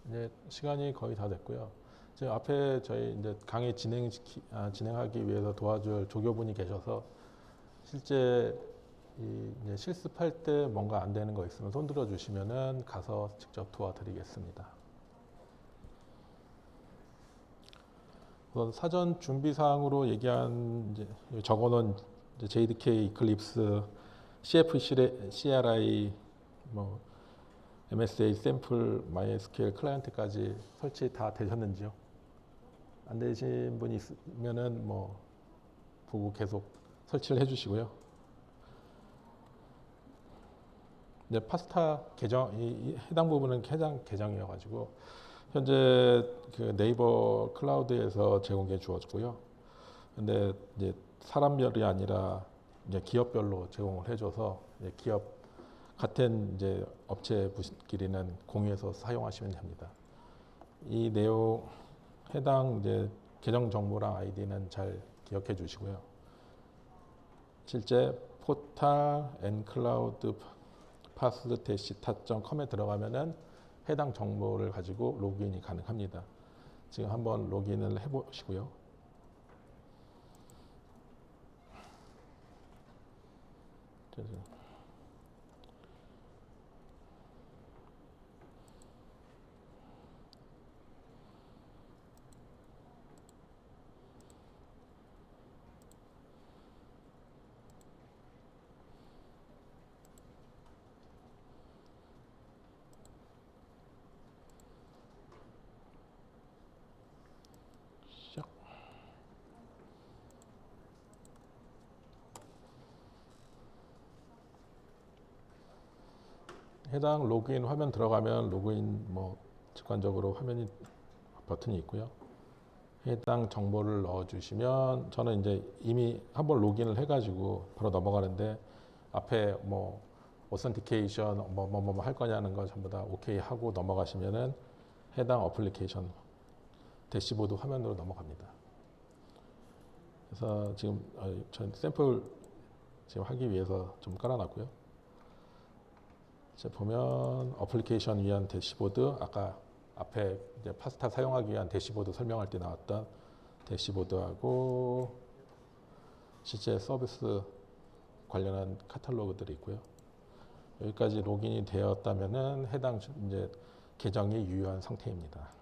이제 시간이 거의 다 됐고요. 지금 앞에 저희 이제 강의 진행하기 위해서 도와줄 조교분이 계셔서 실제 이제 실습할 때 뭔가 안 되는 거 있으면 손 들어 주시면은 가서 직접 도와드리겠습니다. 우선 사전 준비 사항으로 얘기한 이제 적어놓은 이제 JDK, 이클립스, CRI, 뭐 MSA, 샘플, MySQL 클라이언트까지 설치 다 되셨는지요? 안 되신 분이 있으면은 뭐 보고 계속 설치를 해주시고요. 이제 파스타 계정 이 해당 부분은 해당 계정이어가지고 현재 그 네이버 클라우드에서 제공해 주어지고요. 근데 이제 사람별이 아니라 이제 기업별로 제공을 해줘서 이제 기업 같은 이제 업체끼리는 공유해서 사용하시면 됩니다. 이 내용 해당 이제 계정 정보랑 아이디는 잘 기억해 주시고요. 실제 포탈 ncloud pass-tat.com에 들어가면은 해당 정보를 가지고 로그인이 가능합니다. 지금 한번 로그인을 해보시고요. 시작. 해당 로그인 화면 들어가면 로그인 뭐 직관적으로 화면이 버튼이 있고요. 해당 정보를 넣어주시면 저는 이제 이미 한번 로그인을 해가지고 바로 넘어가는데 앞에 뭐 오센티케이션 뭐 할 거냐는 거 전부 다 오케이 하고 넘어가시면은 해당 어플리케이션 대시보드 화면으로 넘어갑니다. 그래서 지금 전 샘플 지금 하기 위해서 좀 깔아놨고요. 이제 보면 어플리케이션 위한 대시보드, 아까 앞에 이제 파스타 사용하기 위한 대시보드 설명할 때 나왔던 대시보드하고 실제 서비스 관련한 카탈로그들이 있고요. 여기까지 로그인이 되었다면은 해당 이제 계정이 유효한 상태입니다.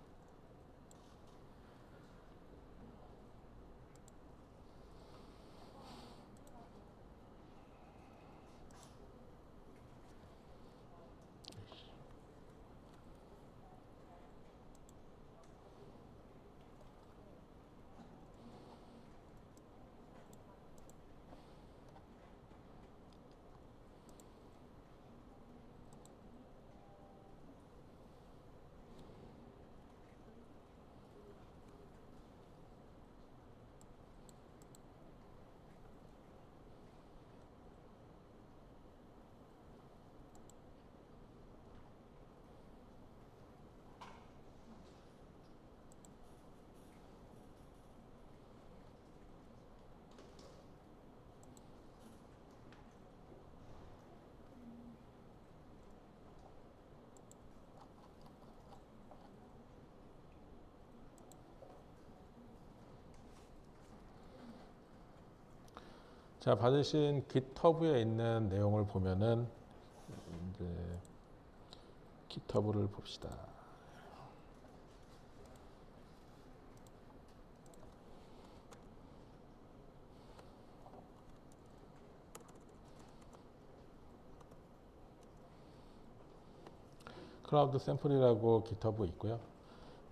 자, 받으신 GitHub에 있는 내용을 보면은 이제 GitHub를 봅시다. 클라우드 샘플이라고 GitHub 있고요.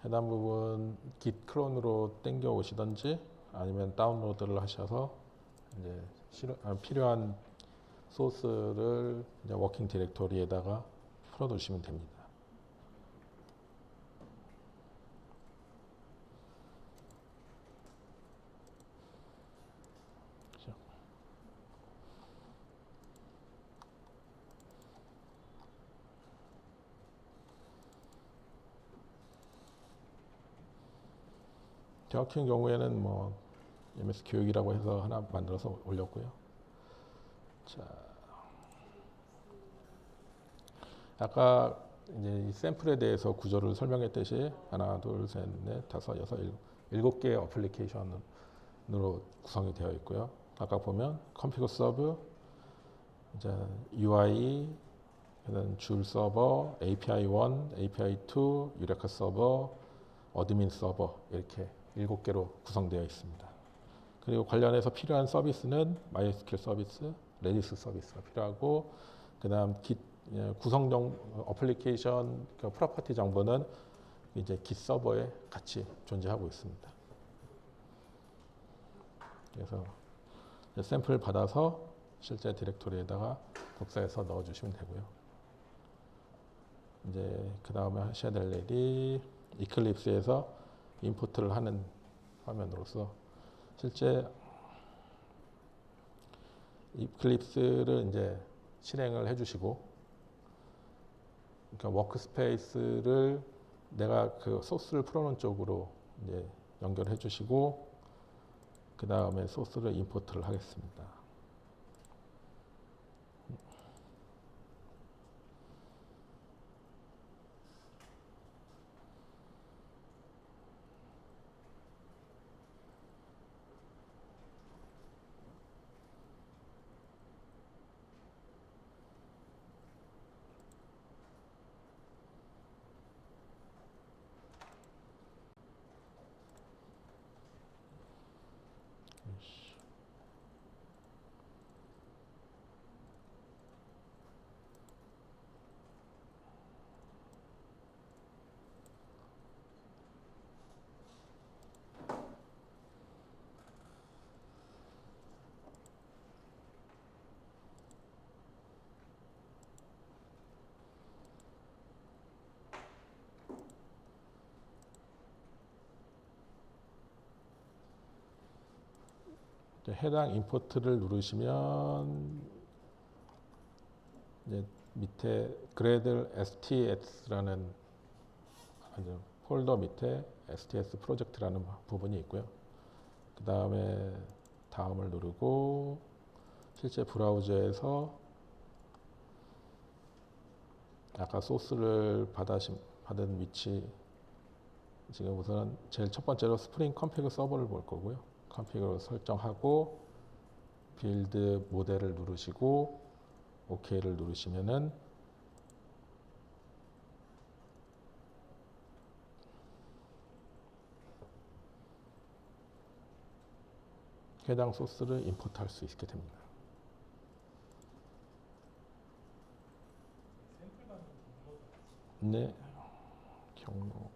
해당 부분 git 클론으로 땡겨 오시던지 아니면 다운로드를 하셔서 이제 필요한 소스를 이제 워킹 디렉토리에다가 풀어 놓으시면 됩니다. 저 같은 경우에는 뭐 MS 교육이라고 해서 하나 만들어서 올렸고요. 자, 아까 이제 이 샘플에 대해서 구조를 설명했듯이 하나, 둘, 셋, 넷, 다섯, 여섯, 일곱 개의 어플리케이션으로 구성이 되어 있고요. 아까 보면 컴피그 서브, 이제 UI, 줄 서버, API 1, API 2, 유레카 서버, 어드민 서버 이렇게 7개로 구성되어 있습니다. 그리고 관련해서 필요한 서비스는 MySQL 서비스, 레디스 서비스가 필요하고, 그다음 구성 어플리케이션 그 프로퍼티 정보는 이제 Git 서버에 같이 존재하고 있습니다. 그래서 샘플 받아서 실제 디렉토리에다가 복사해서 넣어주시면 되고요. 이제 그 다음에 하셔야 될 일이 이클립스에서 임포트를 하는 화면으로서 실제 이클립스를 이제 실행을 해주시고, 그러니까 워크스페이스를 내가 그 소스를 풀어놓은 쪽으로 이제 연결해 주시고, 그 다음에 소스를 임포트를 하겠습니다. 해당 임포트를 누르시면 이제 밑에 Gradle STS라는 아주 폴더 밑에 STS 프로젝트라는 부분이 있고요. 그 다음에 다음을 누르고 실제 브라우저에서 아까 소스를 받은 위치, 지금 우선 제일 첫 번째로 스프링 컴피그 서버를 볼 거고요. 컴피그를 설정하고 빌드 모델을 누르시고 OK를 누르시면은 해당 소스를 임포트할 수 있게 됩니다. 네, 경로.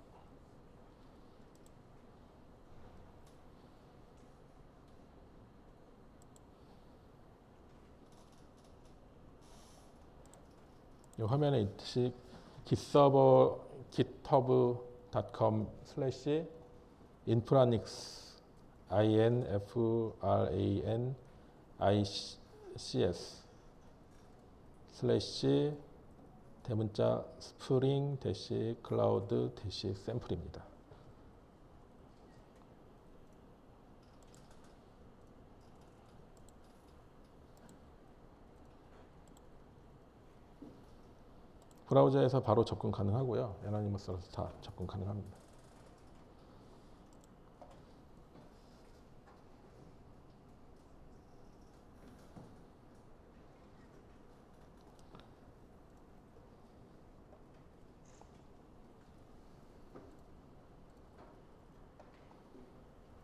이 화면에 있듯이 gitserver github.com/infranix infranics 대문자 스프링 대시 클라우드 대시 샘플입니다. 브라우저에서 바로 접근 가능하고요. 애너니머스라서 다 접근 가능합니다.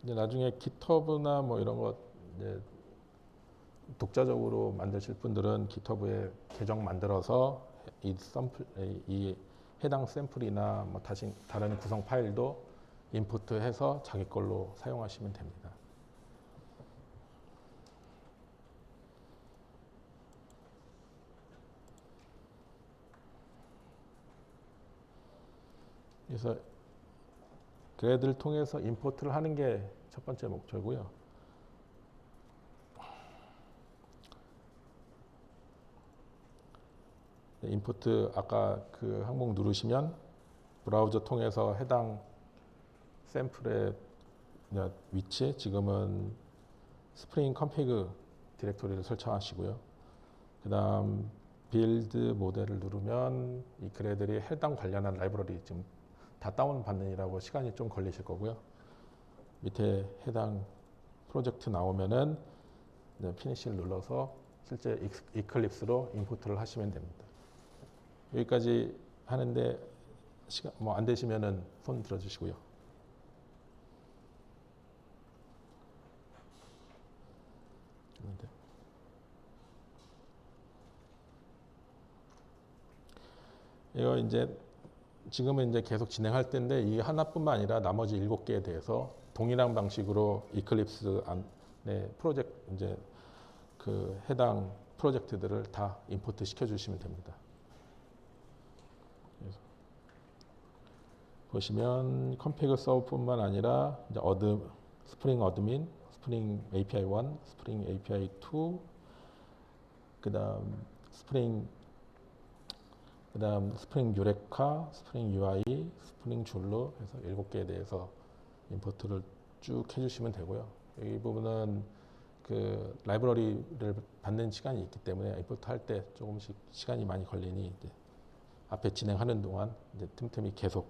이제 나중에 GitHub나 뭐 이런 거 이제 독자적으로 만드실 분들은 GitHub에 계정 만들어서 이 해당 샘플이나 뭐 다른 구성 파일도 임포트해서 자기 걸로 사용하시면 됩니다. 그래서 그래드를 통해서 임포트를 하는 게 첫 번째 목표고요. 임포트 아까 그 항목 누르시면 브라우저 통해서 해당 샘플의 위치, 지금은 스프링 컴피그 디렉토리를 설정하시고요. 그 다음 빌드 모델을 누르면 이 글애들이 해당 관련한 라이브러리 지금 다 다운 받느라고 시간이 좀 걸리실 거고요. 밑에 해당 프로젝트 나오면은 피니시를 눌러서 실제 이클립스로 임포트를 하시면 됩니다. 여기까지 하는데 시간 뭐 안 되시면은 손 들어주시고요. 이거 이제 지금은 이제 계속 진행할 때인데 이 하나뿐만 아니라 나머지 7개에 대해서 동일한 방식으로 이클립스 안에 프로젝트 이제 그 해당 프로젝트들을 다 임포트 시켜 주시면 됩니다. 보시면 컴피그 서브뿐만 아니라 이제 스프링 어드민, 스프링 API 1, 스프링 API 2, 그다음 스프링 유레카, 스프링 UI, 스프링 줄로 해서 7개에 대해서 임포트를 쭉 해주시면 되고요. 이 부분은 그 라이브러리를 받는 시간이 있기 때문에 임포트 할 때 조금씩 시간이 많이 걸리니 이제 앞에 진행하는 동안 이제 틈틈이 계속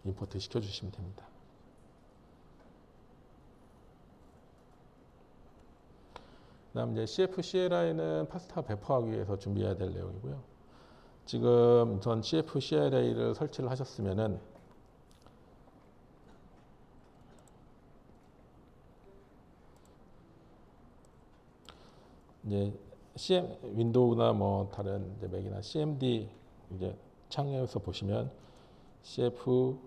임포트 시켜주시면 됩니다. 그다음 이제 CF CLI는 파스타 배포하기 위해서 준비해야 될 내용이고요. 지금 전 CF CLI를 설치를 하셨으면은 이제 윈도우나 뭐 다른 이제 맥이나 CMD 이제 창에서 보시면 CF라고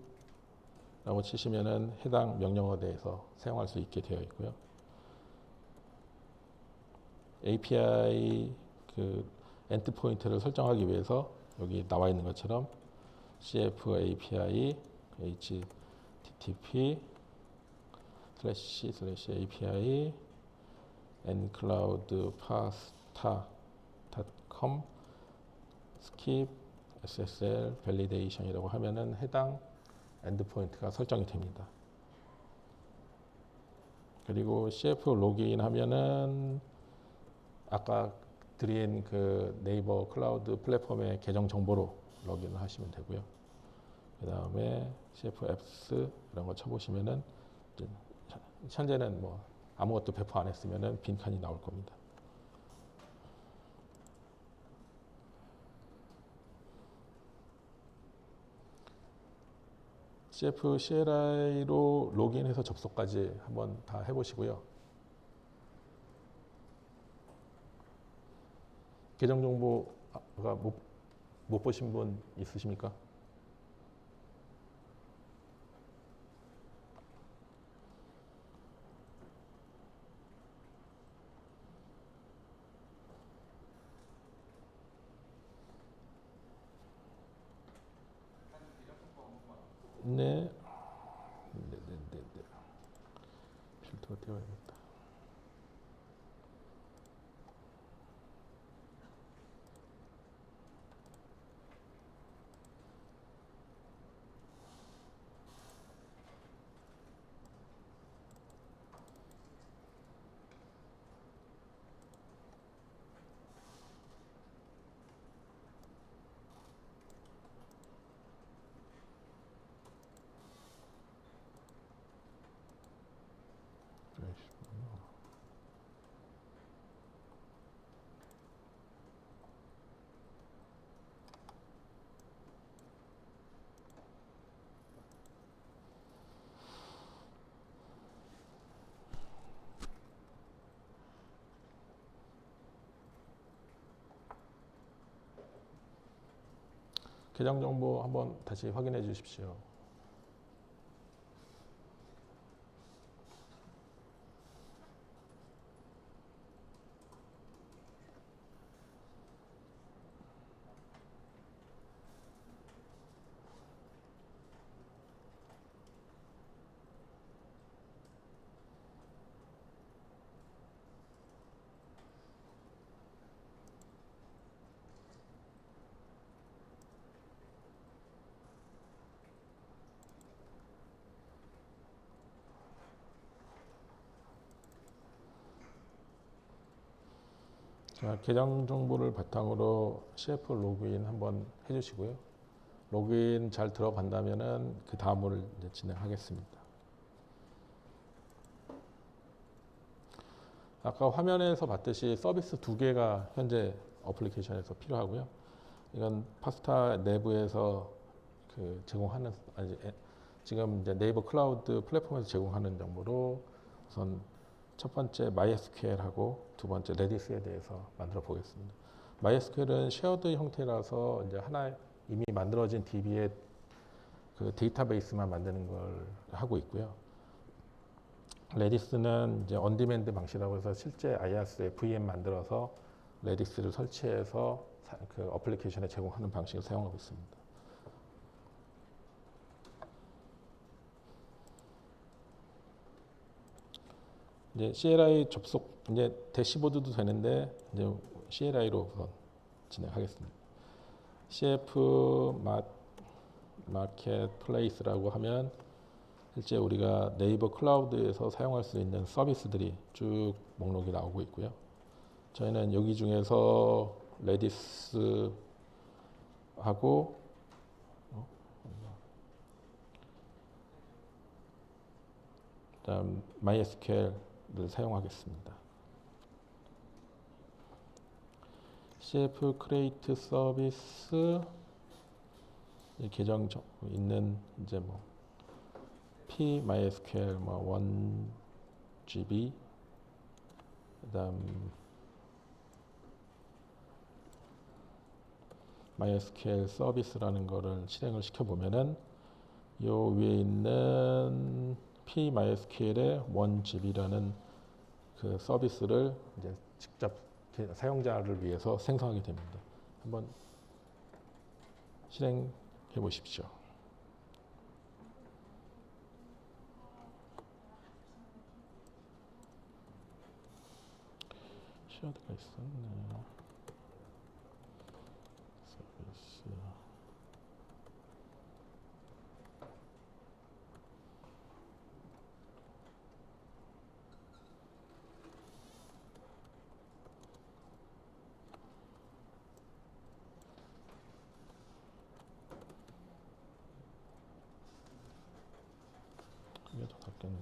치시면은 해당 명령어에 대해서 사용할 수 있게 되어 있고요. API 그 엔드포인트를 설정하기 위해서 여기 나와 있는 것처럼 CF API http//API ncloudpasta.com skip SSL validation이라고 하면은 해당 엔드포인트가 설정이 됩니다. 그리고 CF 로그인 하면은 아까 드린 그 네이버 클라우드 플랫폼의 계정 정보로 로그인을 하시면 되고요. 그 다음에 CF 앱스 이런 거 쳐보시면은 현재는 뭐 아무것도 배포 안 했으면은 빈칸이 나올 겁니다. CF CLI로 로그인해서 접속까지 한번 다 해보시고요. 계정 정보가 못 보신 분 있으십니까? 네. 필터가 되어야겠다. 계정 정보 한번 다시 확인해 주십시오. 자, 계정 정보를 바탕으로 CF 로그인 한번 해주시고요. 로그인 잘 들어간다면은 그 다음을 이제 진행하겠습니다. 아까 화면에서 봤듯이 서비스 두 개가 현재 어플리케이션에서 필요하고요. 이건 파스타 내부에서 그 제공하는 지금 이제 네이버 클라우드 플랫폼에서 제공하는 정보로 우선 첫 번째 MySQL하고 두 번째 레디스에 대해서 만들어 보겠습니다. MySQL은 쉐어드 형태라서 이제 하나 이미 만들어진 DB의 그 데이터베이스만 만드는 걸 하고 있고요. 레디스는 이제 언디맨드 방식이라고 해서 실제 IaaS에 VM 만들어서 레디스를 설치해서 그 어플리케이션에 제공하는 방식을 사용하고 있습니다. 이제 CLI 접속 이제 대시보드도 되는데 이제 CLI로 우선 진행하겠습니다. CF 마켓플레이스라고 하면 실제 우리가 네이버 클라우드에서 사용할 수 있는 서비스들이 쭉 목록이 나오고 있고요. 저희는 여기 중에서 레디스하고 그다음 MySQL을 사용하겠습니다. CF 크리에이트 서비스 계정 있는 이제 뭐 PMySQL 뭐 1GB 그다음 MySQL 서비스라는 거를 실행을 시켜 보면은 요 위에 있는 PMySQL의 1GB라는 그 서비스를 이제 직접 사용자를 위해서 생성하게 됩니다. 한번 실행해 보십시오. 쉐어드가 있었네. 서비스. 이게 더 낫겠네.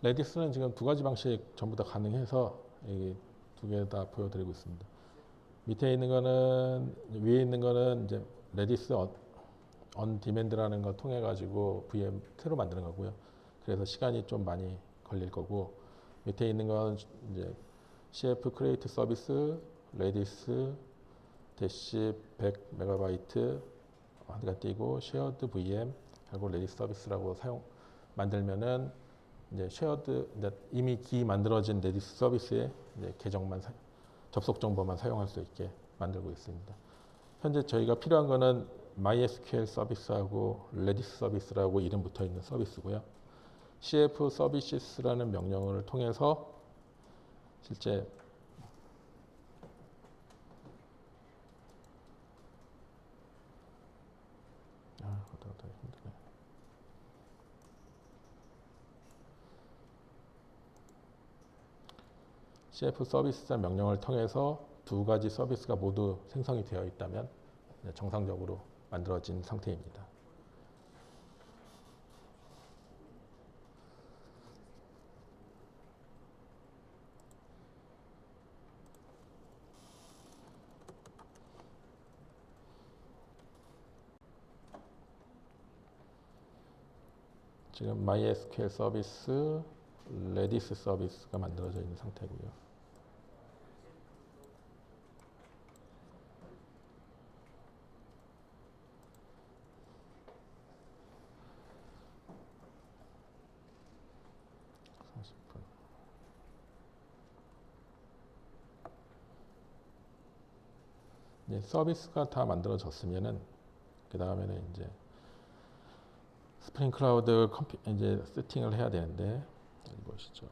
레디스는 지금 두 가지 방식 전부 다 가능해서 이 두 개 다 보여드리고 있습니다. 밑에 있는 거는 위에 있는 거는 이제 레디스 언 디맨드라는 걸 통해 가지고 VM 새로 만드는 거고요. 그래서 시간이 좀 많이 걸릴 거고 밑에 있는 건 이제 CF 크리에이트 서비스 레디스 대시 100MB 한가 띄고 쉐어드 VM 하고 레디스 서비스라고 만들면은 이제 이미 만들어진 레디스 서비스의 이제 계정만 접속 정보만 사용할 수 있게 만들고 있습니다. 현재 저희가 필요한 거는 MySQL 서비스하고 레디스 서비스라고 이름 붙어 있는 서비스고요. CF 서비스라는 명령어를 통해서 실제 힘드네. CF 서비스 명령을 통해서 두 가지 서비스가 모두 생성이 되어 있다면 정상적으로 만들어진 상태입니다. 지금 MySQL 서비스, 레디스 서비스가 만들어져 있는 상태고요. 이제 서비스가 다 만들어졌으면은 그 다음에는 이제 스프링 클라우드 이제 세팅을 해야 되는데 여기 보시죠.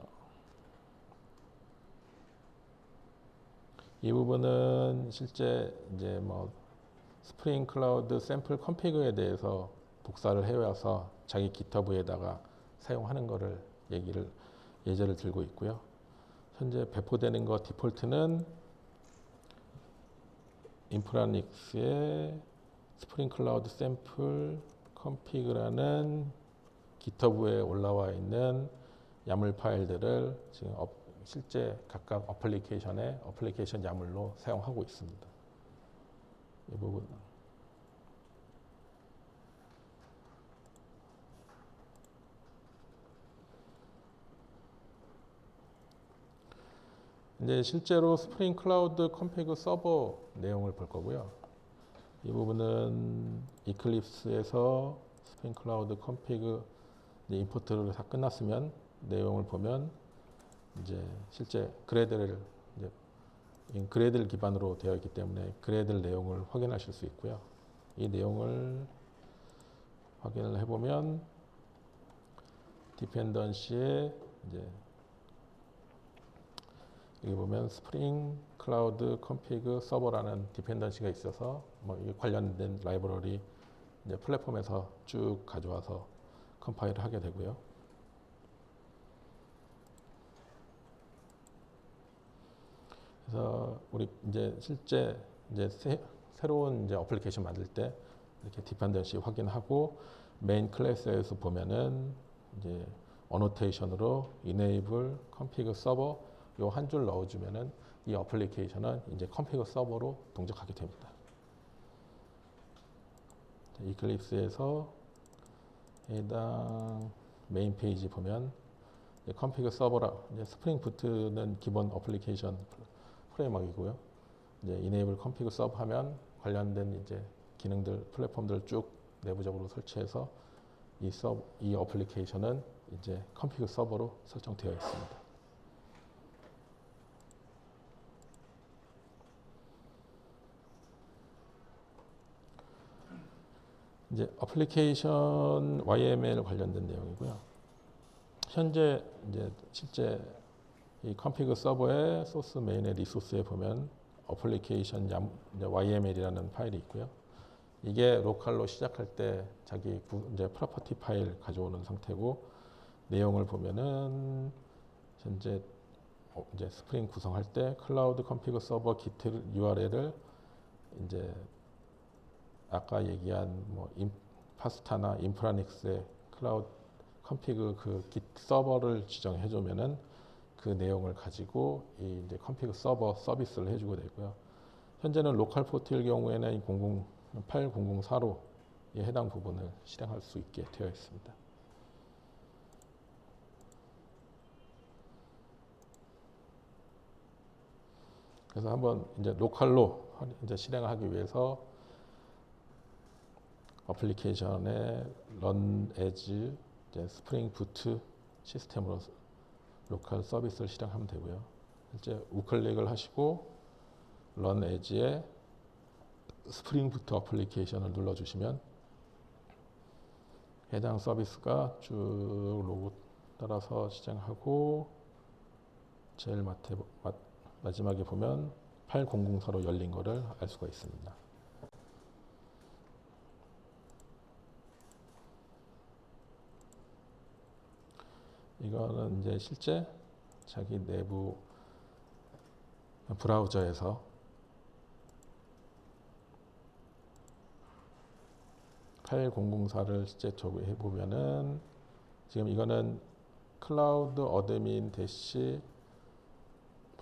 이 부분은 실제 이제 뭐 스프링 클라우드 샘플 컨피그에 대해서 복사를 해와서 자기 GitHub에다가 사용하는 거를 예제를 들고 있고요. 현재 배포되는 거 디폴트는 인프라닉스의 스프링 클라우드 샘플 컨피그라는 GitHub에 올라와 있는 야물 파일들을 지금 실제 각각 어플리케이션 야물로 사용하고 있습니다. 이 부분. 이제 실제로 스프링 클라우드 컨피그 서버 내용을 볼 거고요. 이 부분은 이클립스에서 스프링 클라우드 컨피그 임포트를 다 끝났으면 내용을 보면 이제 실제 그레들을 기반으로 되어 있기 때문에 그레들 내용을 확인하실 수 있고요. 이 내용을 확인을 해보면 디펜던시에 이제 여기 보면 스프링 클라우드 컨피그 서버라는 디펜던시가 있어서 뭐 이게 관련된 라이브러리 이제 플랫폼에서 쭉 가져와서 컴파일을 하게 되고요. 그래서 우리 이제 실제 이제 새로운 이제 어플리케이션 만들 때 이렇게 디펜던시 확인하고 메인 클래스에서 보면은 이제 어노테이션으로 enable config server 요 한 줄 넣어주면은 이 어플리케이션은 이제 config 서버로 동작하게 됩니다. 이클립스에서 해당 메인 페이지 보면 config 서버라 이제 스프링 부트는 기본 어플리케이션 프레임워크이고요. 이제 enable config server 하면 관련된 이제 기능들 플랫폼들을 쭉 내부적으로 설치해서 이 어플리케이션은 이제 config 서버로 설정되어 있습니다. 이제 어플리케이션 YML 관련된 내용이고요. 현재 이제 실제 이 config 서버의 소스 메인의 리소스에 보면 어플리케이션 YML이라는 파일이 있고요. 이게 로컬로 시작할 때 자기 이제 프로퍼티 파일 가져오는 상태고 내용을 보면은 현재 이제 스프링 구성할 때 클라우드 컨피그 서버 기트 URL을 이제 아까 얘기한 뭐 파스타나 인프라닉스의 클라우드 컨피그 그 기트 서버를 지정해 주면은 그 내용을 가지고 이 이제 컨피그 서버 서비스를 해주게 되고요. 현재는 로컬 포트일 경우에는 8004로 해당 부분을 실행할 수 있게 되어 있습니다. 그래서 한번 이제 로컬로 이제 실행하기 위해서 어플리케이션의 run as 스프링 부트 시스템으로 로컬 서비스를 실행하면 되고요. 이제 우클릭을 하시고 run as의 스프링 부트 어플리케이션을 눌러주시면 해당 서비스가 쭉 로고 따라서 실행하고 제일 마지막에 보면 8004로 열린 거를 알 수가 있습니다. 이거는 이제 실제 자기 내부 브라우저에서 8004를 실제 저거 해보면은 지금 이거는 클라우드 어드민 대시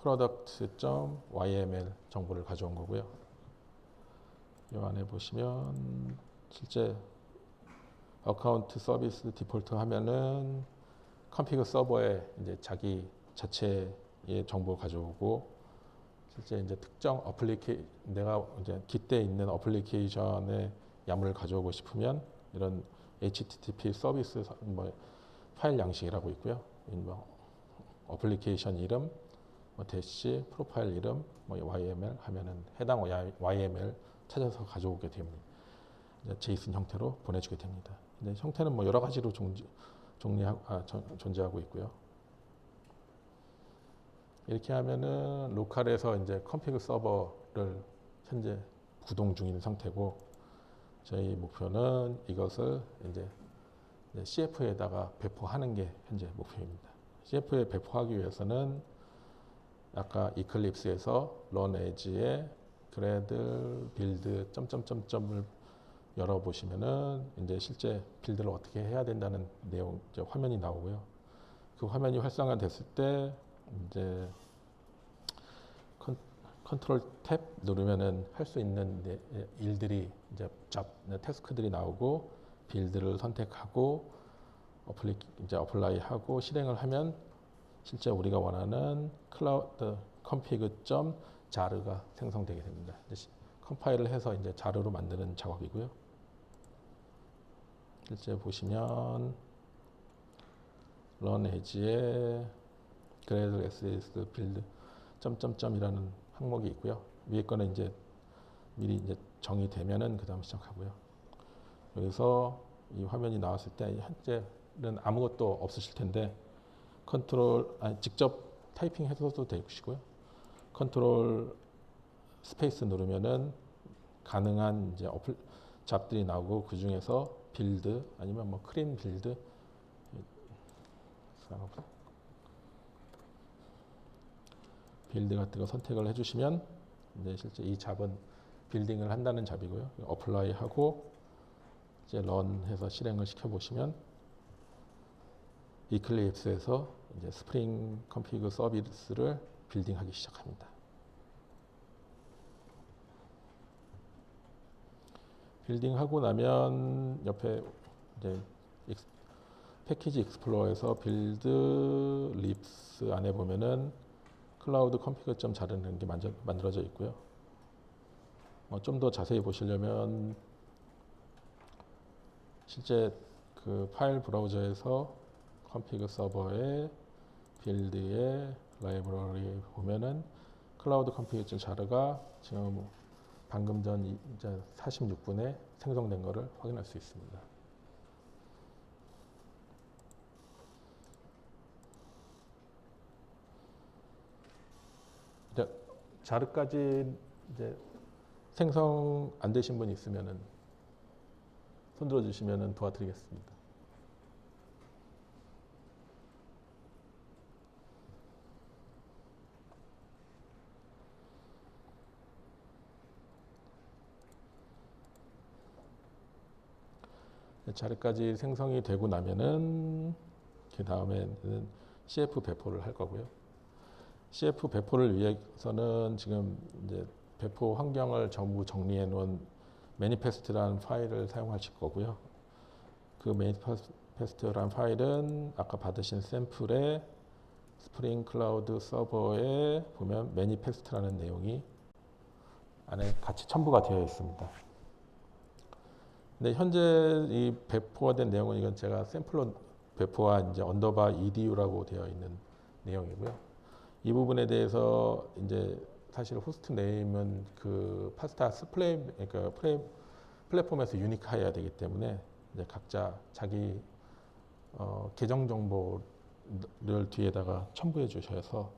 product.yml 정보를 가져온 거고요. 이 안에 보시면 실제 어카운트 서비스 디폴트 하면은 컴피그 서버에 이제 자기 자체의 정보를 가져오고 실제 이제 특정 내가 이제 깃대에 있는 어플리케이션의 야물을 가져오고 싶으면 이런 HTTP 서비스 뭐 파일 양식이라고 있고요. 뭐 어플리케이션 이름, 뭐 대시, 프로파일 이름, 뭐 YML 하면은 해당 YML 찾아서 가져오게 됩니다. 제이슨 형태로 보내주게 됩니다. 근데 형태는 뭐 여러 가지로 존재하고 있고요. 이렇게 하면은 로컬에서 이제 컴피그 서버를 현재 구동 중인 상태고 저희 목표는 이것을 이제 CF에다가 배포하는 게 현재 목표입니다. CF에 배포하기 위해서는 아까 이클립스에서 run as에 gradle build 점점점점을 열어보시면은 이제 실제 빌드를 어떻게 해야 된다는 내용 화면이 나오고요. 그 화면이 활성화됐을 때 이제 컨트롤 탭 누르면은 할 수 있는 일들이 이제 태스크들이 나오고 빌드를 선택하고 이제 어플라이하고 실행을 하면 실제 우리가 원하는 클라우드 config.jar가 생성되게 됩니다. 컴파일을 해서 이제 자르로 만드는 작업이고요. 실제 보시면 run as에 gradle access build 점점점이라는 항목이 있고요. 위에 거는 이제 미리 이제 정의되면은 그 다음 시작하고요. 여기서 이 화면이 나왔을 때 현재는 아무것도 없으실 텐데 직접 타이핑 해서도 되시고요. 컨트롤 스페이스 누르면은 가능한 이제 잡들이 나오고 그 중에서 빌드 아니면 뭐 크린 빌드 같은 거 선택을 해주시면 이제 실제 이 잡은 빌딩을 한다는 잡이고요. 어플라이 하고 이제 런해서 실행을 시켜보시면 이클립스에서 이제 스프링 컴피그 서비스를 빌딩하기 시작합니다. 빌딩하고 나면 옆에 이제 패키지 익스플로어에서 빌드 립스 안에 보면은 클라우드 config.jar라는 게 만들어져 있고요. 좀 더 자세히 보시려면 실제 그 파일 브라우저에서 config 서버의 빌드의 라이브러리 보면은 클라우드 config.jar가 지금 방금 전 이제 46분에 생성된 것을 확인할 수 있습니다. 자르까지 이제 생성 안 되신 분이 있으면은 손 들어 주시면은 도와드리겠습니다. 자르까지 생성이 되고 나면은 그 다음에는 CF 배포를 할 거고요. CF 배포를 위해서는 지금 이제 배포 환경을 전부 정리해 놓은 매니페스트라는 파일을 사용하실 거고요. 그 매니페스트라는 파일은 아까 받으신 샘플의 스프링 클라우드 서버에 보면 매니페스트라는 내용이 안에 같이 첨부가 되어 있습니다. 근데 현재 이 배포가 된 내용은 이건 제가 샘플로 배포와 이제 언더바 edu라고 되어 있는 내용이고요. 이 부분에 대해서 이제 사실 호스트 네임은 그 파스타 그러니까 플랫폼에서 유니크해야 되기 때문에 이제 각자 자기 계정 정보를 뒤에다가 첨부해 주셔서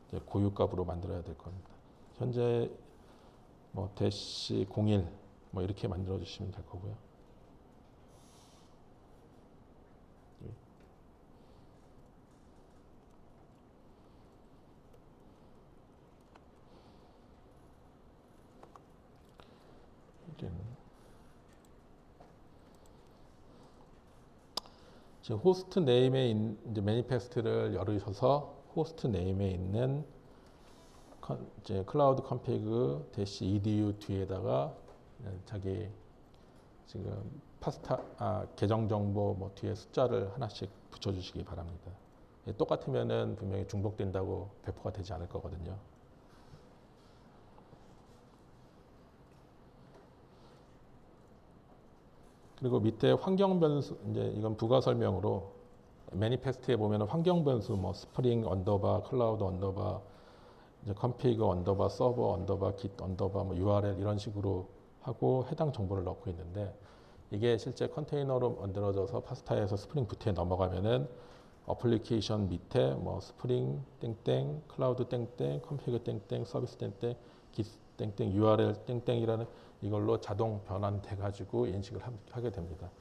이제 고유값으로 만들어야 될 겁니다. 현재 뭐 대시 01 뭐 이렇게 만들어 주시면 될 거고요. 지금 호스트 네임에 이제 매니페스트를 열으셔서 호스트 네임에 있는 이제 클라우드 컴피그 -edu 뒤에다가 자기 지금 계정 정보 뭐 뒤에 숫자를 하나씩 붙여주시기 바랍니다. 똑같으면은 분명히 중복된다고 배포가 되지 않을 거거든요. 그리고 밑에 환경 변수, 이제 이건 부가 설명으로 매니페스트에 보면 환경 변수 뭐 스프링 언더바 클라우드 언더바 이제 컨피그 언더바 서버 언더바 git 언더바 뭐 URL 이런 식으로 하고 해당 정보를 넣고 있는데, 이게 실제 컨테이너로 만들어져서 파스타에서 스프링 부트에 넘어가면은 어플리케이션 밑에 뭐 스프링 땡땡 클라우드 땡땡 컨피그 땡땡 서비스 땡땡 git 땡땡 URL 땡땡이라는 이걸로 자동 변환돼 가지고 인식을 하게 됩니다.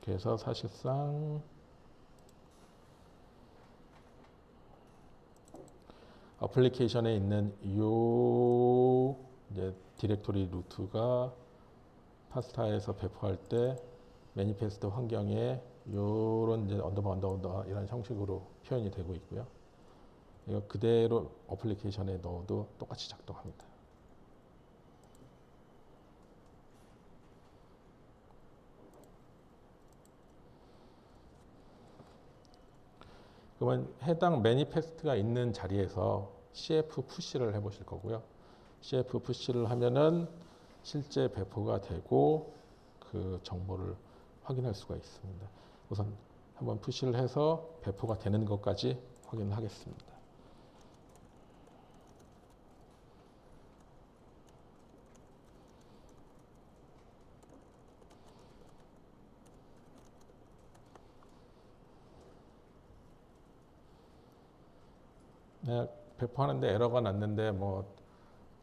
그래서 사실상 어플리케이션에 있는 요 이제 디렉토리 루트가 파스타에서 배포할 때 매니페스트 환경에 요런 이제 언더바 이런 형식으로 표현이 되고 있고요. 이거 그대로 어플리케이션에 넣어도 똑같이 작동합니다. 그러면 해당 매니페스트가 있는 자리에서 CF 푸시를 해보실 거고요. CF 푸시를 하면은 실제 배포가 되고 그 정보를 확인할 수가 있습니다. 우선 한번 푸시를 해서 배포가 되는 것까지 확인을 하겠습니다. 네, 배포하는데 에러가 났는데 뭐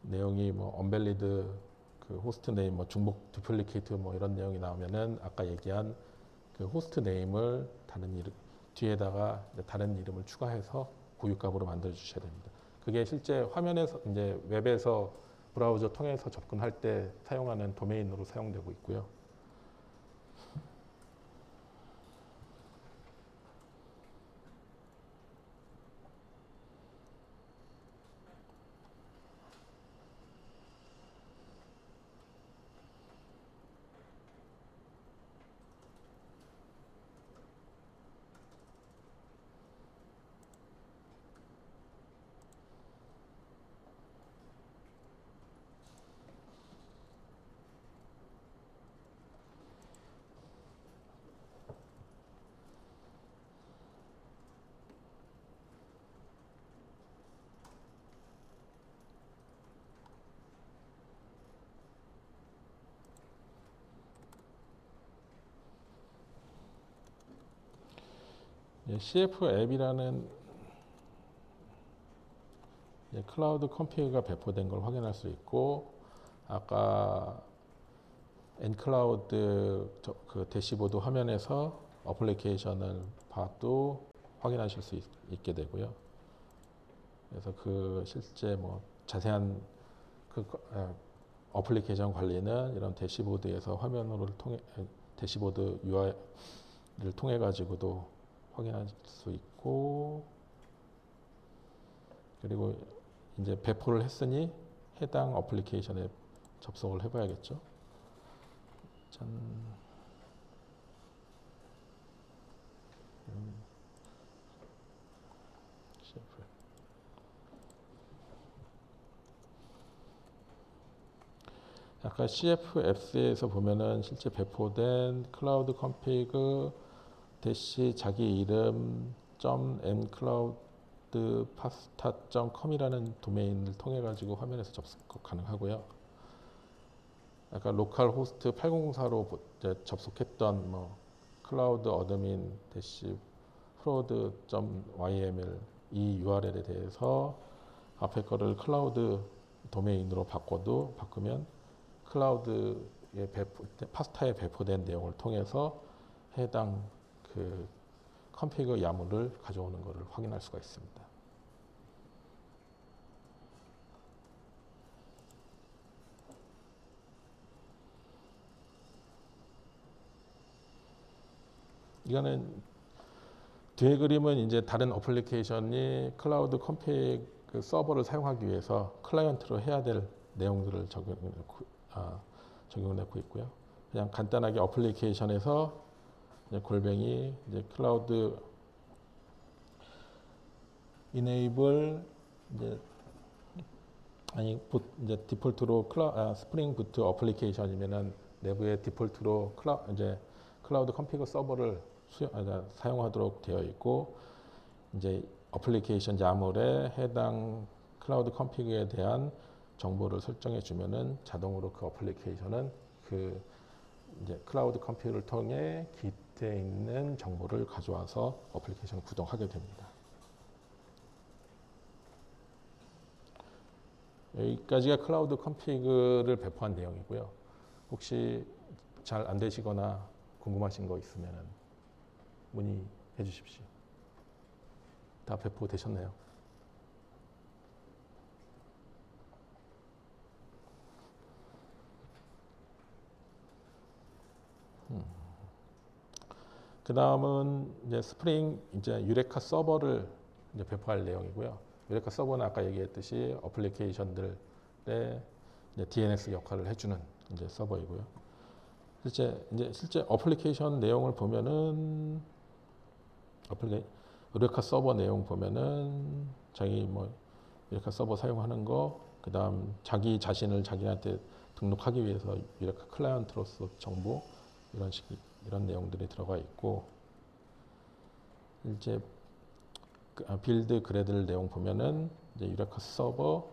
내용이 뭐 언밸리드 그 호스트 네임 뭐 중복 두플리케이트 뭐 이런 내용이 나오면은 아까 얘기한 그 호스트 네임을 다른 이름 뒤에다가 다른 이름을 추가해서 고유값으로 만들어 주셔야 됩니다. 그게 실제 화면에서 이제 웹에서 브라우저 통해서 접근할 때 사용하는 도메인으로 사용되고 있고요. CF 앱이라는 클라우드 컴퓨터가 배포된 걸 확인할 수 있고, 아까 엔클라우드 그 대시보드 화면에서 어플리케이션을 봐도 확인하실 수 있게 되고요. 그래서 그 실제 뭐 자세한 그 어플리케이션 관리는 이런 대시보드에서 화면으로 통해 대시보드 UI를 통해 가지고도 확인할 수 있고, 그리고 이제 배포를 했으니 해당 어플리케이션에 접속을 해봐야겠죠. 짠. 아까 CF 앱스에서 보면은 실제 배포된 클라우드 컨피그 대시 자기 이름 .ncloud pasta.com이라는 도메인을 통해 가지고 화면에서 접속 가능하고요. 아까 로컬 호스트 8004로 접속했던 뭐 클라우드 어드민 대시 프로드.yml 이 URL에 대해서 앞에 거를 클라우드 도메인으로 바꾸면 클라우드에 파스타에 배포된 내용을 통해서 해당 그 컨피그 야물을 가져오는 것을 확인할 수가 있습니다. 이거는 뒤에 그림은 이제 다른 어플리케이션이 클라우드 컨피그 서버를 사용하기 위해서 클라이언트로 해야 될 내용들을 적용을 넣고 있고요. 그냥 간단하게 어플리케이션에서 이제 골뱅이 이제 클라우드 이네이블 이제 이제 디폴트로 스프링 부트 어플리케이션이면은 내부에 디폴트로 클라우드 컴피그 서버를 사용하도록 되어 있고, 이제 어플리케이션 야물에 해당 클라우드 컴피그에 대한 정보를 설정해 주면은 자동으로 그 어플리케이션은 그 이제 클라우드 컴피그를 통해 기트에 있는 정보를 가져와서 어플리케이션을 구동하게 됩니다. 여기까지가 클라우드 컴피그를 배포한 내용이고요. 혹시 잘 안 되시거나 궁금하신 거 있으면 문의해 주십시오. 다 배포되셨나요? 그 다음은 이제 스프링 이제 유레카 서버를 이제 배포할 내용이고요. 유레카 서버는 아까 얘기했듯이 어플리케이션들의 이제 DNS 역할을 해주는 이제 서버이고요. 실제 어플리케이션 내용을 보면은 유레카 서버 내용 보면은 자기 뭐 유레카 서버 사용하는 거, 그 다음 자기 자신을 자기한테 등록하기 위해서 유레카 클라이언트로서 정보 이런 내용들이 들어가 있고, 이제 빌드 그래들 내용 보면은 이제 유레카 서버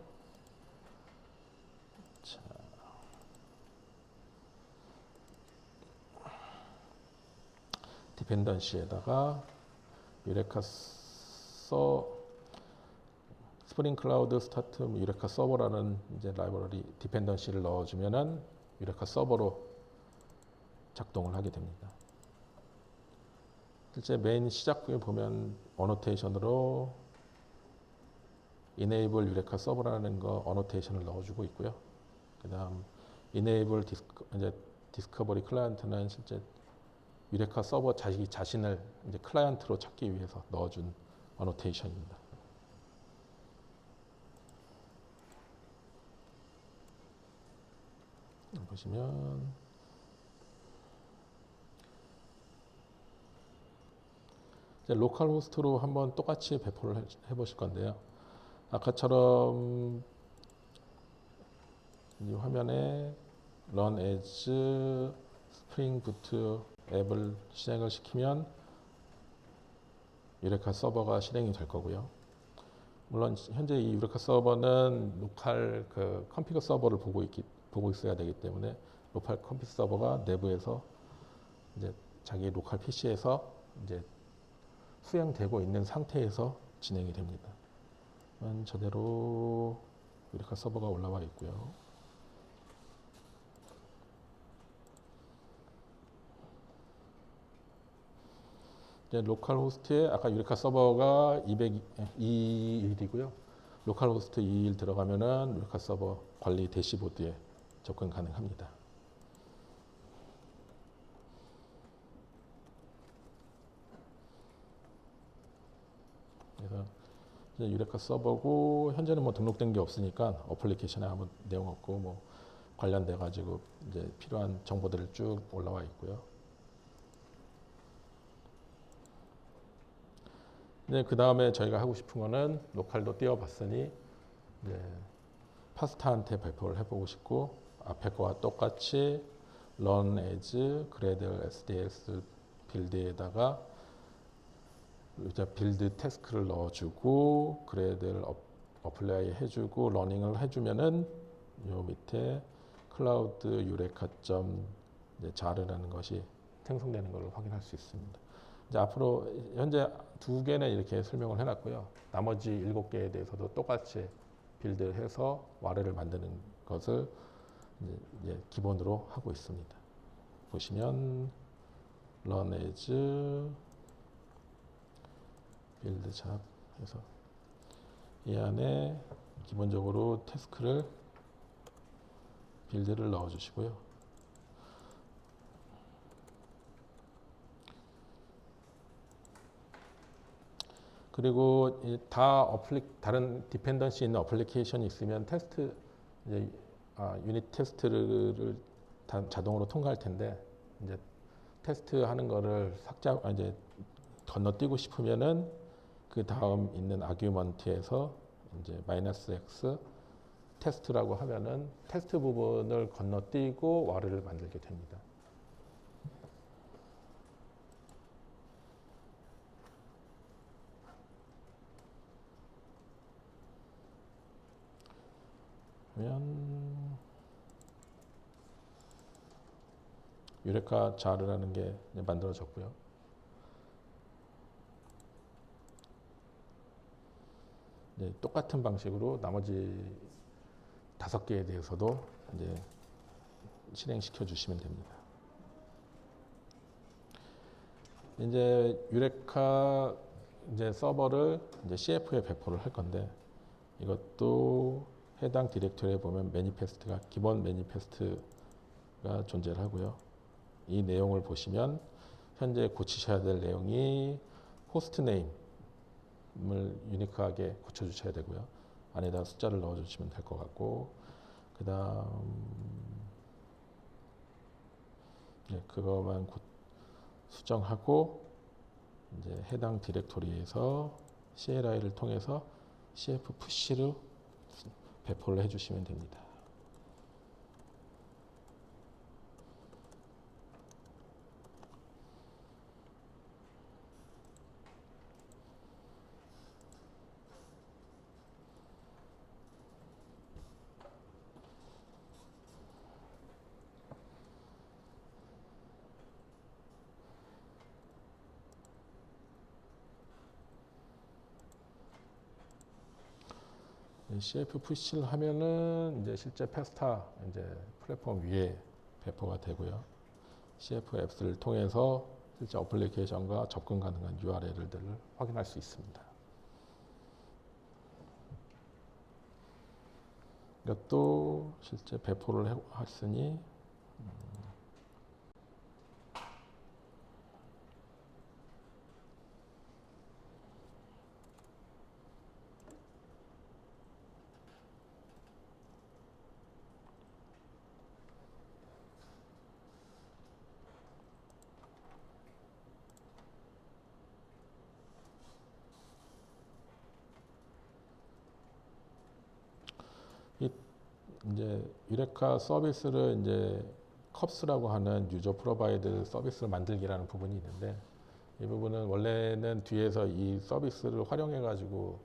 디펜던시에다가 유레카 스프링 클라우드 스타트 유레카 서버라는 이제 라이브러리 디펜던시를 넣어주면은 유레카 서버로 작동을 하게 됩니다. 실제 메인 시작부에 보면 어노테이션으로 enable 유레카 서버라는 거 어노테이션을 넣어주고 있고요. 그다음 enable 디스커버리 클라이언트는 실제 유레카 서버 자기 자신을 이제 클라이언트로 찾기 위해서 넣어준 어노테이션입니다. 보시면 이제 로컬 호스트로 한번 똑같이 배포를 해보실 건데요. 아까처럼 이 화면에 run as spring boot 앱을 실행을 시키면 유레카 서버가 실행이 될 거고요. 물론 현재 이 유레카 서버는 로컬 그 컴피그 서버를 보고 있어야 되기 때문에 로컬 컴피그 서버가 내부에서 이제 자기 로컬 PC에서 이제 수행되고 있는 상태에서 진행이 됩니다. 저대로 유레카 서버가 올라와 있고요. 이제 로컬 호스트에 아까 유레카 서버가 202일이고요. 로컬 호스트 2일 들어가면은 유레카 서버 관리 대시보드에 접근 가능합니다. 그래서 이제 유레카 서버고 현재는 뭐 등록된 게 없으니까 어플리케이션에 아무 내용 없고 뭐 관련돼 가지고 이제 필요한 정보들을 쭉 올라와 있고요. 이제 그 다음에 저희가 하고 싶은 거는 로컬도 띄워봤으니 이제 파스타한테 배포를 해보고 싶고, 앞에 거와 똑같이 run as gradle SDLC 빌드에다가 이제 빌드 태스크를 넣어주고 그래들 어플라이 해주고 러닝을 해주면은 요 밑에 클라우드 유레카 자르라는 것이 생성되는 것을 확인할 수 있습니다. 이제 앞으로 현재 2개는 이렇게 설명을 해놨고요. 나머지 7개에 대해서도 똑같이 빌드해서 와레를 만드는 것을 이제 기본으로 하고 있습니다. 보시면 run as 빌드 잡 해서 이 안에 기본적으로 태스크를 빌드를 넣어 주시고요. 그리고 다른 디펜던시 있는 어플리케이션이 있으면 테스트 이제 유닛 테스트를 자동으로 통과할 텐데 이제 테스트하는 거를 이제 건너뛰고 싶으면은 그 다음 있는 아규먼트에서 이제 -x 테스트라고 하면은 테스트 부분을 건너뛰고 와르를 만들게 됩니다. 그러면 유레카 자르라는 게 만들어졌고요. 이제 똑같은 방식으로 나머지 5개에 대해서도 이제 실행시켜 주시면 됩니다. 이제 유레카 이제 서버를 이제 CF에 배포를 할 건데 이것도 해당 디렉토리에 보면 매니페스트가 기본 매니페스트가 존재를 하고요. 이 내용을 보시면 현재 고치셔야 될 내용이 호스트 네임을 유니크하게 고쳐주셔야 되고요. 안에다 숫자를 넣어주시면 될 것 같고 그 다음 그거만 수정하고 이제 해당 디렉토리에서 CLI를 통해서 CF 푸시로 배포를 해주시면 됩니다. CF 푸시를 하면은 이제 실제 페스타 이제 플랫폼 위에 배포가 되고요. CF 앱스를 통해서 실제 어플리케이션과 접근 가능한 URL들을 확인할 수 있습니다. 이것도 실제 배포를 했으니 이제 유레카 서비스를 이제 컵스라고 하는 유저 프로바이드 서비스를 만들기라는 부분이 있는데 이 부분은 원래는 뒤에서 이 서비스를 활용해 가지고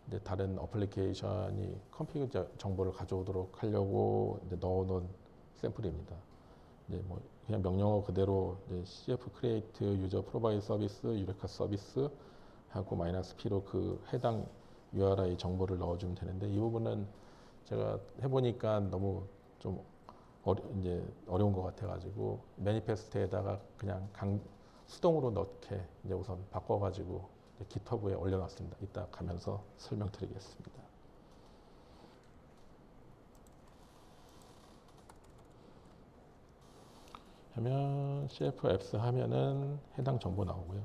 이제 다른 어플리케이션이 컨피그 정보를 가져오도록 하려고 이제 넣어놓은 샘플입니다. 이제 뭐 그냥 명령어 그대로 이제 CF 크리에이트 유저 프로바이드 서비스 유레카 서비스 하고 -p로 그 해당 URI 정보를 넣어주면 되는데 이 부분은 제가 해보니까 너무 좀 이제 어려운 것 같아가지고 매니페스트에다가 그냥 수동으로 넣게 이제 우선 바꿔가지고 GitHub에 올려놨습니다. 이따 가면서 설명드리겠습니다. 하면 CF 앱스 하면은 해당 정보 나오고요.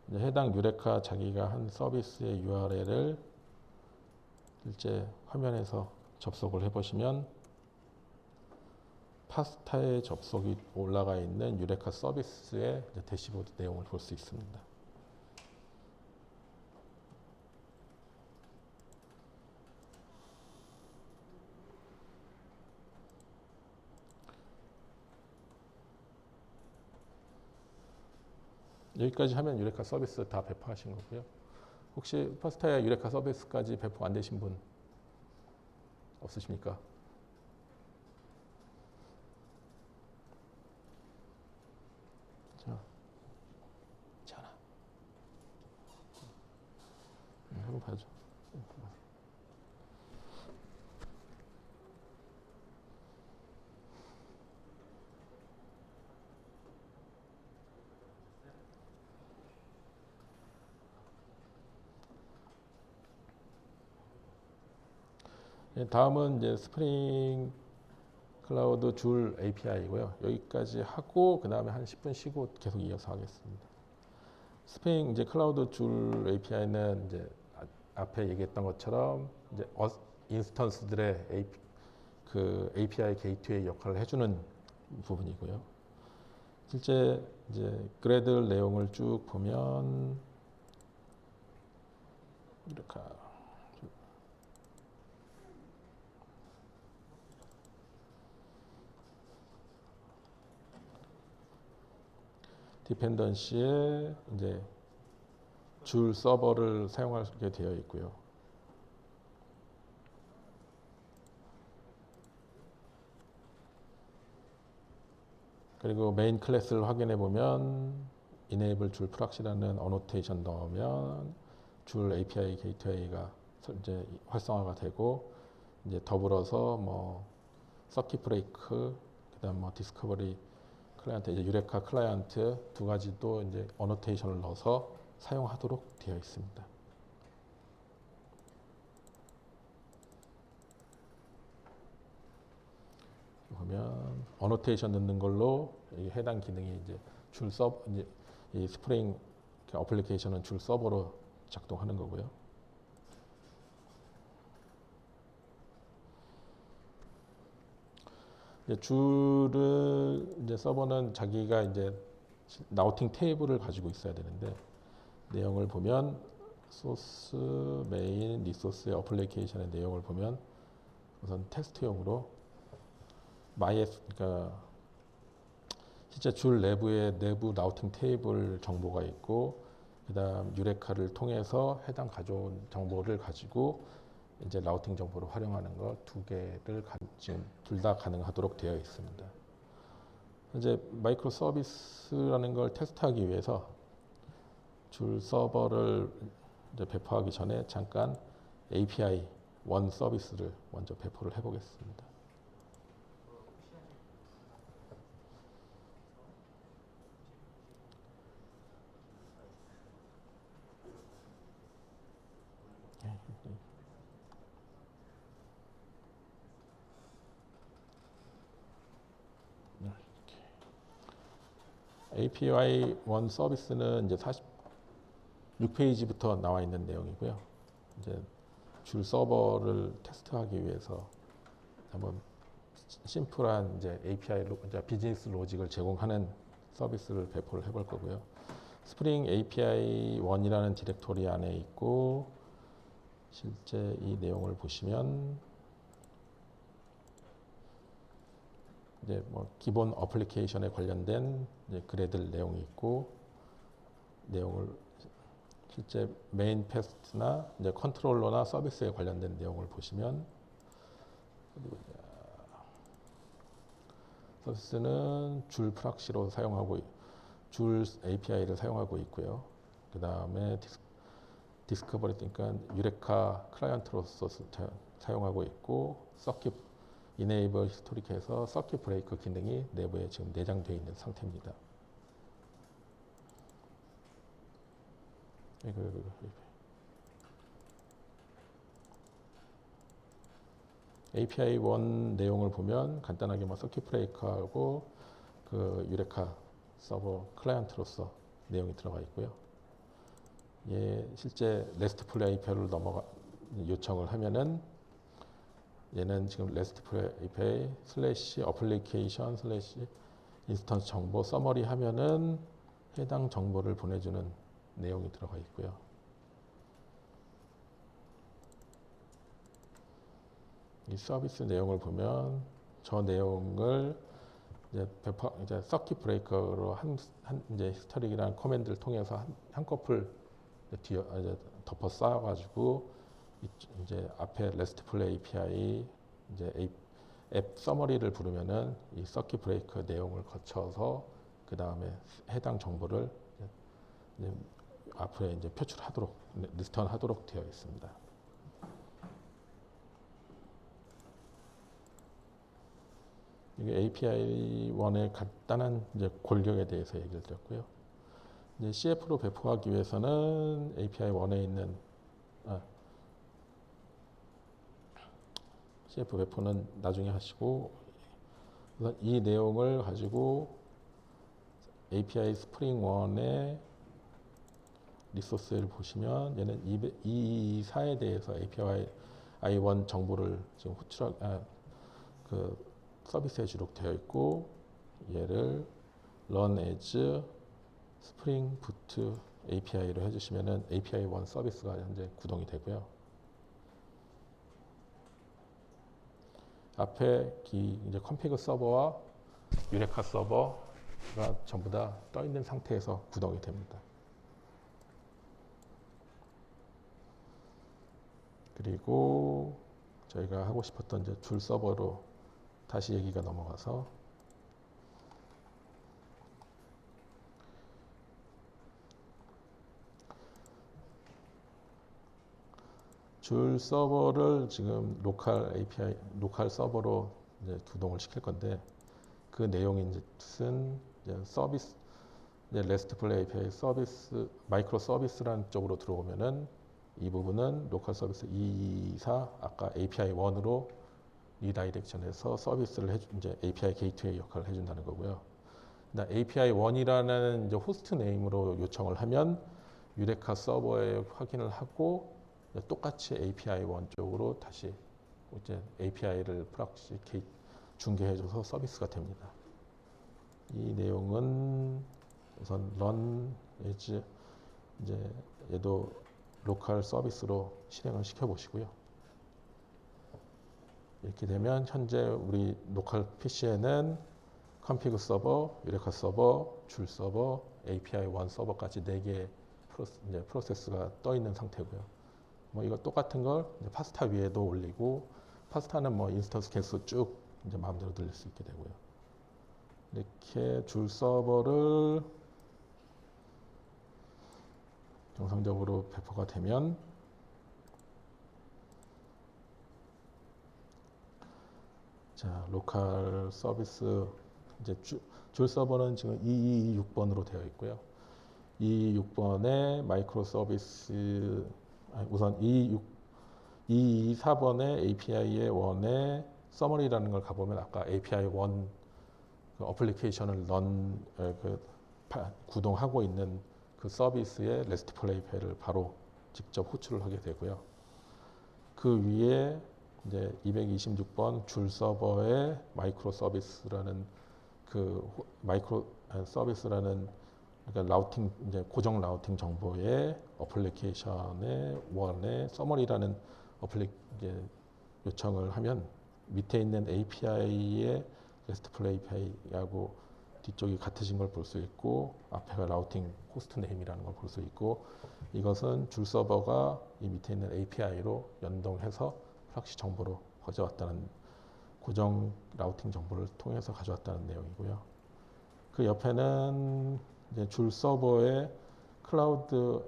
이제 해당 유레카 자기가 한 서비스의 URL을 실제 화면에서 접속을 해보시면 파스타에 접속이 올라가 있는 유레카 서비스의 대시보드 내용을 볼 수 있습니다. 여기까지 하면 유레카 서비스 다 배포하신 거고요. 혹시 파스타의 유레카 서비스까지 배포 안 되신 분 없으십니까? 자, 한번 봐줘. 다음은 이제 스프링 클라우드 줄 API이고요. 여기까지 하고 그 다음에 한 10분 쉬고 계속 이어서 하겠습니다. 스프링 이제 클라우드 줄 API는 이제 앞에 얘기했던 것처럼 이제 인스턴스들의 그 API 게이트웨이 역할을 해주는 부분이고요. 실제 이제 그래들 내용을 쭉 보면 이렇게 디펜던시에 이제 줄 서버를 사용하게 되어 있고요. 그리고 메인 클래스를 확인해 보면 enable 줄 프락시라는 어노테이션 넣으면 줄 API 게이트웨이가 이제 활성화가 되고 이제 더불어서 뭐 서킷 브레이크 그다음 뭐 디스커버리 클라이언트 이제 유레카 클라이언트 두 가지도 이제 어노테이션을 넣어서 사용하도록 되어 있습니다. 보면 어노테이션 넣는 걸로 해당 기능이 이제 줄 서버 이제 이 스프링 어플리케이션은 줄 서버로 작동하는 거고요. 이제 줄을 이제 서버는 자기가 이제 라우팅 테이블을 가지고 있어야 되는데 내용을 보면 소스, 메인, 리소스의 어플리케이션의 내용을 보면 우선 테스트용으로 MySQL 그러니까 실제 줄 내부에 내부 라우팅 테이블 정보가 있고 그다음 유레카를 통해서 해당 가져온 정보를 가지고 이제 라우팅 정보를 활용하는 것 두 개를 지금 둘 다 가능하도록 되어 있습니다. 이제 마이크로 서비스라는 걸 테스트하기 위해서 줄 서버를 이제 배포하기 전에 잠깐 API 원 서비스를 먼저 배포를 해보겠습니다. API 원 서비스는 이제 46페이지부터 나와 있는 내용이고요. 이제 줄 서버를 테스트하기 위해서 한번 심플한 이제 API 이제 비즈니스 로직을 제공하는 서비스를 배포를 해볼 거고요. 스프링 API 1이라는 디렉토리 안에 있고 실제 이 내용을 보시면 이제 뭐 기본 어플리케이션에 관련된 이제 그래들 내용이 있고 내용을 실제 메인 패스트나 이제 컨트롤러나 서비스에 관련된 내용을 보시면 서비스는 줄 프락시로 사용하고 줄 API를 사용하고 있고요. 그 다음에 디스커버리 그러니까 유레카 클라이언트로서 사용하고 있고 서킷 이네이버 히스토릭에서 서킷 브레이크 기능이 내부에 지금 내장되어 있는 상태입니다. API 1 내용을 보면 간단하게 뭐 서킷 브레이크하고 그 유레카 서버 클라이언트로서 내용이 들어가 있고요. 예, 실제 RESTful API를 요청을 하면은 얘는 지금 RESTful API 슬래시 어플리케이션 슬래시 인스턴스 정보 서머리 하면은 해당 정보를 보내주는 내용이 들어가 있고요. 이 서비스 내용을 보면 저 내용을 이제 서킷 브레이커로 이제 히스토릭이라는 커맨드를 통해서 한꺼풀 이제 덮어 쌓아가지고 이제 앞에 RESTful API 이제 앱 서머리를 부르면은 이 서킷 브레이커 내용을 거쳐서 그 다음에 해당 정보를 이제 앞에 이제 표출하도록 리턴하도록 되어 있습니다. 이게 API 1의 간단한 이제 골격에 대해서 얘기를 드렸고요. 이제 CF로 배포하기 위해서는 API 1에 있는 CF 배포는 나중에 하시고 우선 이 내용을 가지고 API 스프링 1의 리소스를 보시면 얘는 224에 대해서 API 1 정보를 지금 그 서비스에 주록되어 있고 얘를 run as 스프링 부트 API로 해주시면은 API 1 서비스가 현재 구동이 되고요. 앞에 이제 컴피그 서버와 유레카 서버가 전부 다 떠 있는 상태에서 구동이 됩니다. 그리고 저희가 하고 싶었던 이제 줄 서버로 다시 얘기가 넘어가서 줄 서버를 지금 로컬 API, 로컬 서버로 이제 구동을 시킬 건데 그 내용인 뜻은 이제 서비스, 이제 RESTful API 서비스, 마이크로 서비스라는 쪽으로 들어오면은 이 부분은 로컬 서비스 224 아까 API 1으로 리다이렉션해서 서비스를 이제 API 게이트웨이 역할을 해준다는 거고요. API 1이라는 이제 호스트 네임으로 요청을 하면 유레카 서버에 확인을 하고 똑같이 API 1 쪽으로 다시 이제 API를 프락시 중계해줘서 서비스가 됩니다. 이 내용은 우선 run as 이제 얘도 로컬 서비스로 실행을 시켜 보시고요. 이렇게 되면 현재 우리 로컬 PC에는 컴피그 서버, 유레카 서버, 줄 서버, API 1 서버까지 4개의 프로세스가 떠 있는 상태고요. 뭐 이거 똑같은 걸 이제 파스타 위에도 올리고 파스타는 뭐 인스턴스 개수 쭉 이제 마음대로 늘릴 수 있게 되고요. 이렇게 줄 서버를 정상적으로 배포가 되면 자, 로컬 서비스 이제 줄 서버는 지금 226번으로 되어 있고요. 226번에 마이크로 서비스 우선 224번에 API의 1에 서머리라는 걸 가보면 아까 API 1 그 어플리케이션을 구동하고 있는 그 서비스의 RESTful API를 바로 직접 호출을 하게 되고요. 그 위에 이제 226번 줄 서버의 마이크로 서비스라는 그 마이크로 서비스라는 그러니까 라우팅 이제 고정 라우팅 정보의 어플리케이션의 원의 서머리라는 이제 요청을 하면 밑에 있는 API의 RESTful API하고 뒤쪽이 같으신 걸 볼 수 있고 앞에가 라우팅 호스트 네임이라는 걸 볼 수 있고 이것은 줄 서버가 이 밑에 있는 API로 연동해서 프락시 정보로 가져왔다는 고정 라우팅 정보를 통해서 가져왔다는 내용이고요. 그 옆에는 이제 줄 서버의 클라우드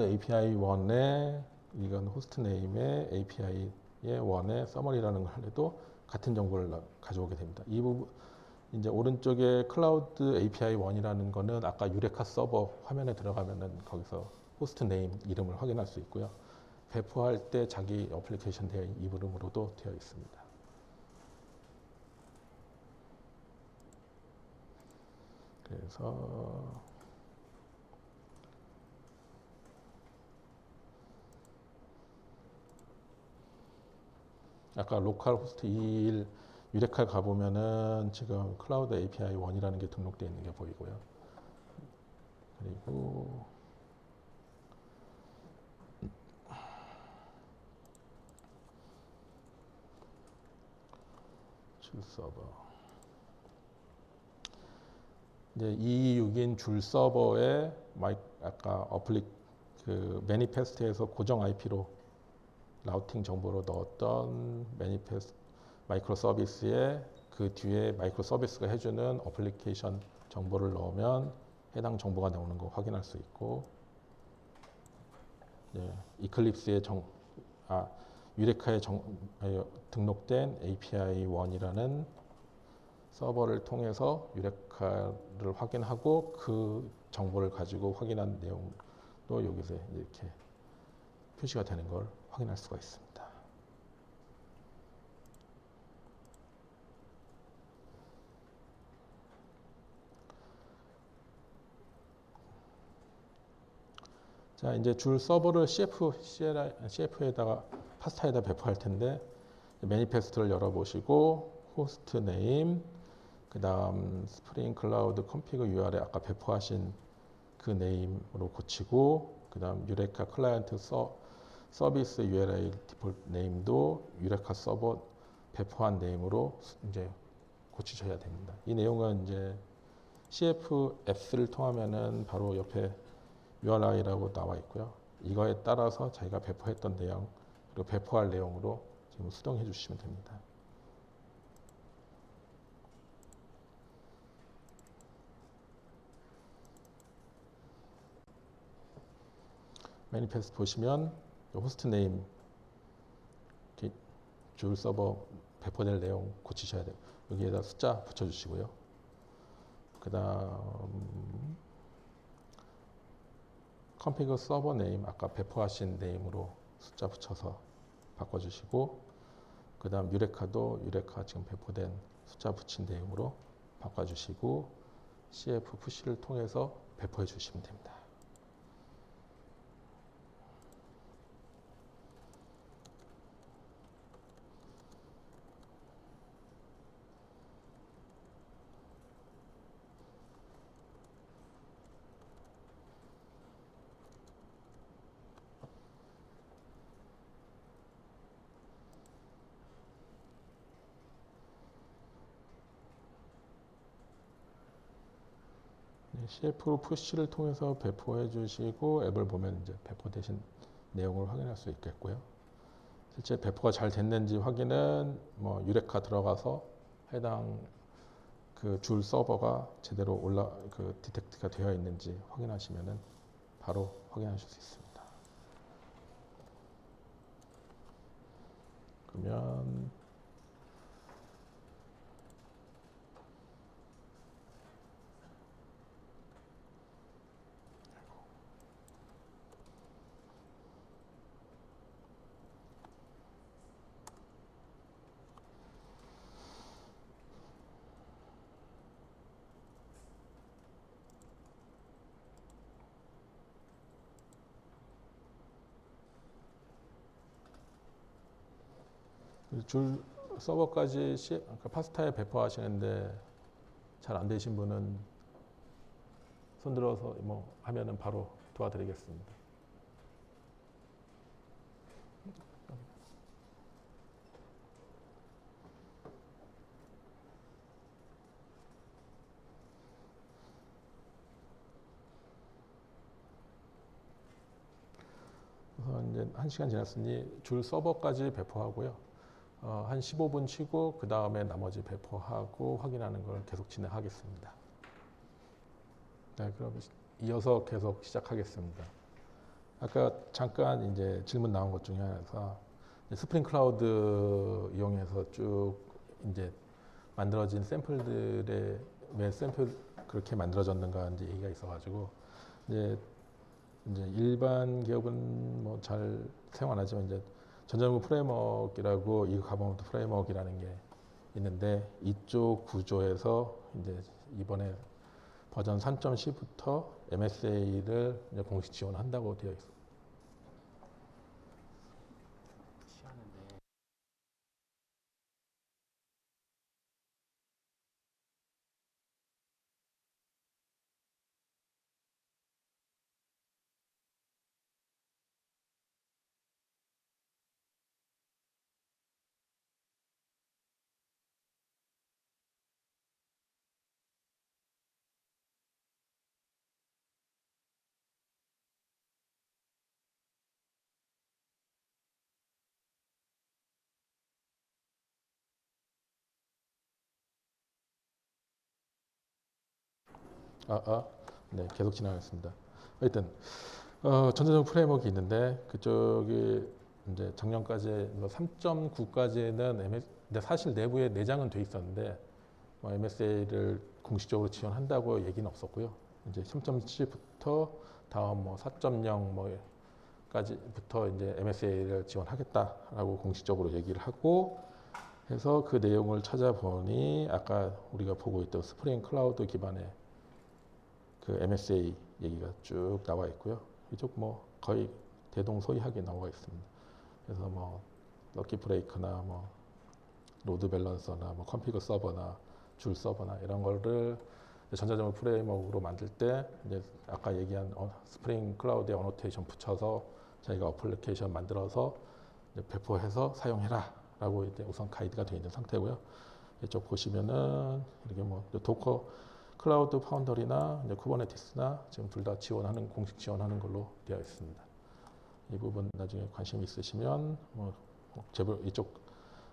API 1에 이건 호스트 네임의 API의 1의 서머리라는 걸 해도 같은 정보를 가져오게 됩니다. 이 부분 이제 오른쪽에 클라우드 API 1이라는 거는 아까 유레카 서버 화면에 들어가면은 거기서 호스트 네임 이름을 확인할 수 있고요. 배포할 때 자기 어플리케이션 되어 있는 이름으로도 되어 있습니다. 그래서 아까 로컬 호스트 21 유레카 가보면은 지금 클라우드 API 1이라는 게 등록되어 있는 게 보이고요. 그리고 줄 서버 이제 226인 줄 서버에 아까 그 매니페스트에서 고정 IP로 라우팅 정보로 넣었던 마이크로 서비스에 그 뒤에 마이크로 서비스가 해주는 어플리케이션 정보를 넣으면 해당 정보가 나오는 거 확인할 수 있고 이클립스에 유레카에 등록된 API 1이라는 서버를 통해서 유레카를 확인하고 그 정보를 가지고 확인한 내용도 여기서 이렇게 표시가 되는 걸 확인할 수가 있습니다. 자, 이제 줄 서버를 CF에다가 파스타에다 배포할 텐데 매니페스트를 열어보시고 호스트 네임, 그 다음 스프링 클라우드 컨피그 URL 아까 배포하신 그 네임으로 고치고, 그 다음 유레카 클라이언트 서비스 URL 디폴트 네임도 유레카 서버 배포한 네임으로 이제 고치셔야 됩니다. 이 내용은 이제 CF 앱스를 통하면은 바로 옆에 URI라고 나와 있고요. 이거에 따라서 자기가 배포했던 내용 그리고 배포할 내용으로 지금 수동해 주시면 됩니다. 매니페스트 보시면 호스트 네임 줄 서버 배포될 내용 고치셔야 돼요. 여기에다 숫자 붙여주시고요. 그 다음 컨피그 서버 네임 아까 배포하신 네임으로 숫자 붙여서 바꿔주시고, 그 다음 유레카도 유레카 지금 배포된 숫자 붙인 내용으로 바꿔주시고 CF 푸시를 통해서 배포해 주시면 됩니다. CF 푸시를 통해서 배포해 주시고 앱을 보면 이제 배포되신 내용을 확인할 수 있겠고요. 실제 배포가 잘 됐는지 확인은 뭐 유레카 들어가서 해당 그 줄 서버가 제대로 디텍트가 되어 있는지 확인하시면은 바로 확인하실 수 있습니다. 그러면 줄 서버까지 그러니까 파스타에 배포하시는데 잘 안 되신 분은 손들어서 뭐 하면은 바로 도와드리겠습니다. 그래서 이제 1시간 지났으니 줄 서버까지 배포하고요. 한 15분 쉬고 그 다음에 나머지 배포하고 확인하는 걸 계속 진행하겠습니다. 네, 그럼 이어서 계속 시작하겠습니다. 아까 잠깐 이제 질문 나온 것 중에 하나가 스프링 클라우드 이용해서 쭉 이제 만들어진 샘플들의 왜 샘플 그렇게 만들어졌는가 이제 얘기가 있어가지고 이제 일반 기업은 뭐 잘 사용 안 하지만 이제 전자연구 프레임워크라고 이거 가방부터 프레임워크라는 게 있는데 이쪽 구조에서 이제 이번에 버전 3.10부터 MSA를 공식 지원한다고 되어 있습니다. 네, 계속 진행하겠습니다. 하여튼 전자적 프레임워크가 있는데 그쪽이 이제 작년까지 3.9까지는 근데 사실 내부에 내장은 돼 있었는데 MSA를 공식적으로 지원한다고 얘기는 없었고요. 이제 3.7부터 다음 뭐 4.0 뭐까지부터 이제 MSA를 지원하겠다라고 공식적으로 얘기를 하고 해서 그 내용을 찾아보니 아까 우리가 보고 있던 스프링 클라우드 기반의 그 MSA 얘기가 쭉 나와 있고요. 이쪽 뭐 거의 대동소이하게 나와 있습니다. 그래서 뭐 럭키 브레이크나 뭐 로드 밸런서나 뭐 컨피그 서버나 줄 서버나 이런 거를 전자정보 프레임워크로 만들 때 이제 아까 얘기한 스프링 클라우드에 어노테이션 붙여서 자기가 어플리케이션 만들어서 이제 배포해서 사용해라라고 이제 우선 가이드가 되어 있는 상태고요. 이쪽 보시면은 이렇게 뭐 도커 클라우드 파운더리나 이제 쿠버네티스나 지금 둘 다 지원하는 공식 지원하는 걸로 되어 있습니다. 이 부분 나중에 관심 있으시면 뭐 이쪽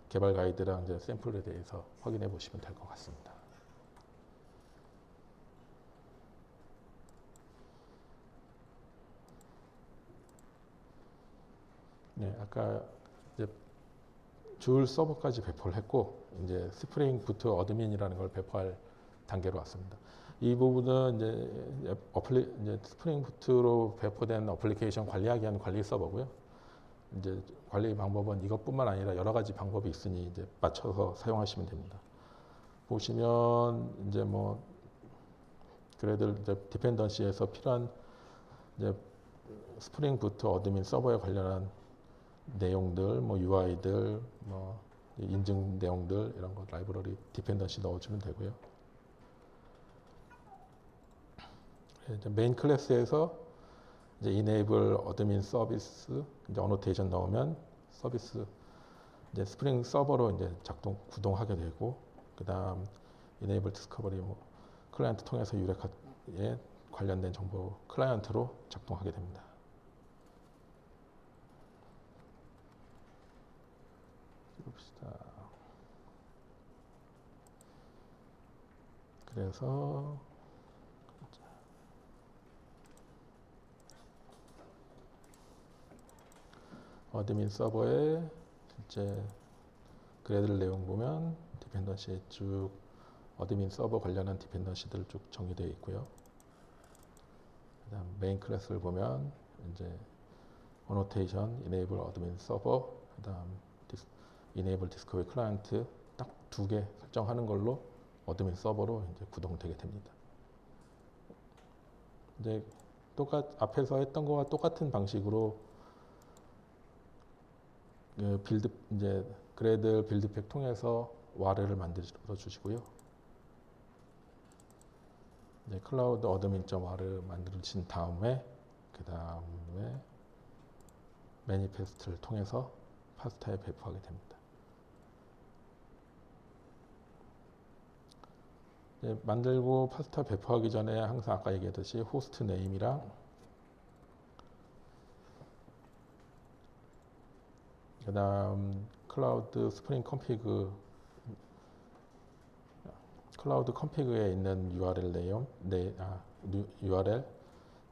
개발 가이드랑 이제 샘플에 대해서 확인해 보시면 될 것 같습니다. 네, 아까 이제 줄 서버까지 배포를 했고 이제 스프링 부트 어드민이라는 걸 배포할 단계로 왔습니다. 이 부분은 이제 스프링 부트로 배포된 어플리케이션 관리하기 위한 관리 서버고요. 이제 관리 방법은 이것뿐만 아니라 여러 가지 방법이 있으니 이제 맞춰서 사용하시면 됩니다. 보시면 이제 뭐 그래도 이제 디펜던시에서 필요한 이제 스프링 부트 어드민 서버에 관련한 내용들, 뭐 UI들, 뭐 인증 내용들 이런 거 라이브러리 디펜던시 넣어주면 되고요. 이제 메인 클래스에서 이제 enable admin 서비스 이제 어노테이션 넣으면 서비스 이제 스프링 서버로 이제 구동하게 되고 그다음 enable discovery 뭐 클라이언트 통해서 유레카에 관련된 정보 클라이언트로 작동하게 됩니다. 봅시다. 그래서 어드민 서버에 실제 그래들 내용 보면 디펜던시 쭉 어드민 서버 관련한 디펜던시들 쭉 정의되어 있고요. 그다음 메인 클래스를 보면 이제 어노테이션, enable admin 서버, 그다음 enable discovery 클라이언트 딱 두 개 설정하는 걸로 어드민 서버로 이제 구동되게 됩니다. 이제 앞에서 했던 거와 똑같은 방식으로 빌드 이제 그래들 빌드팩 통해서 와르를 만들어 주시고요. 이제 클라우드 어드민.와르 만들어진 다음에 그 다음에 매니페스트를 통해서 파스타에 배포하게 됩니다. 만들고 파스타 배포하기 전에 항상 아까 얘기했듯이 호스트 네임이랑 그 다음 클라우드 스프링 컨피그 클라우드 컨피그에 있는 URL 내용 URL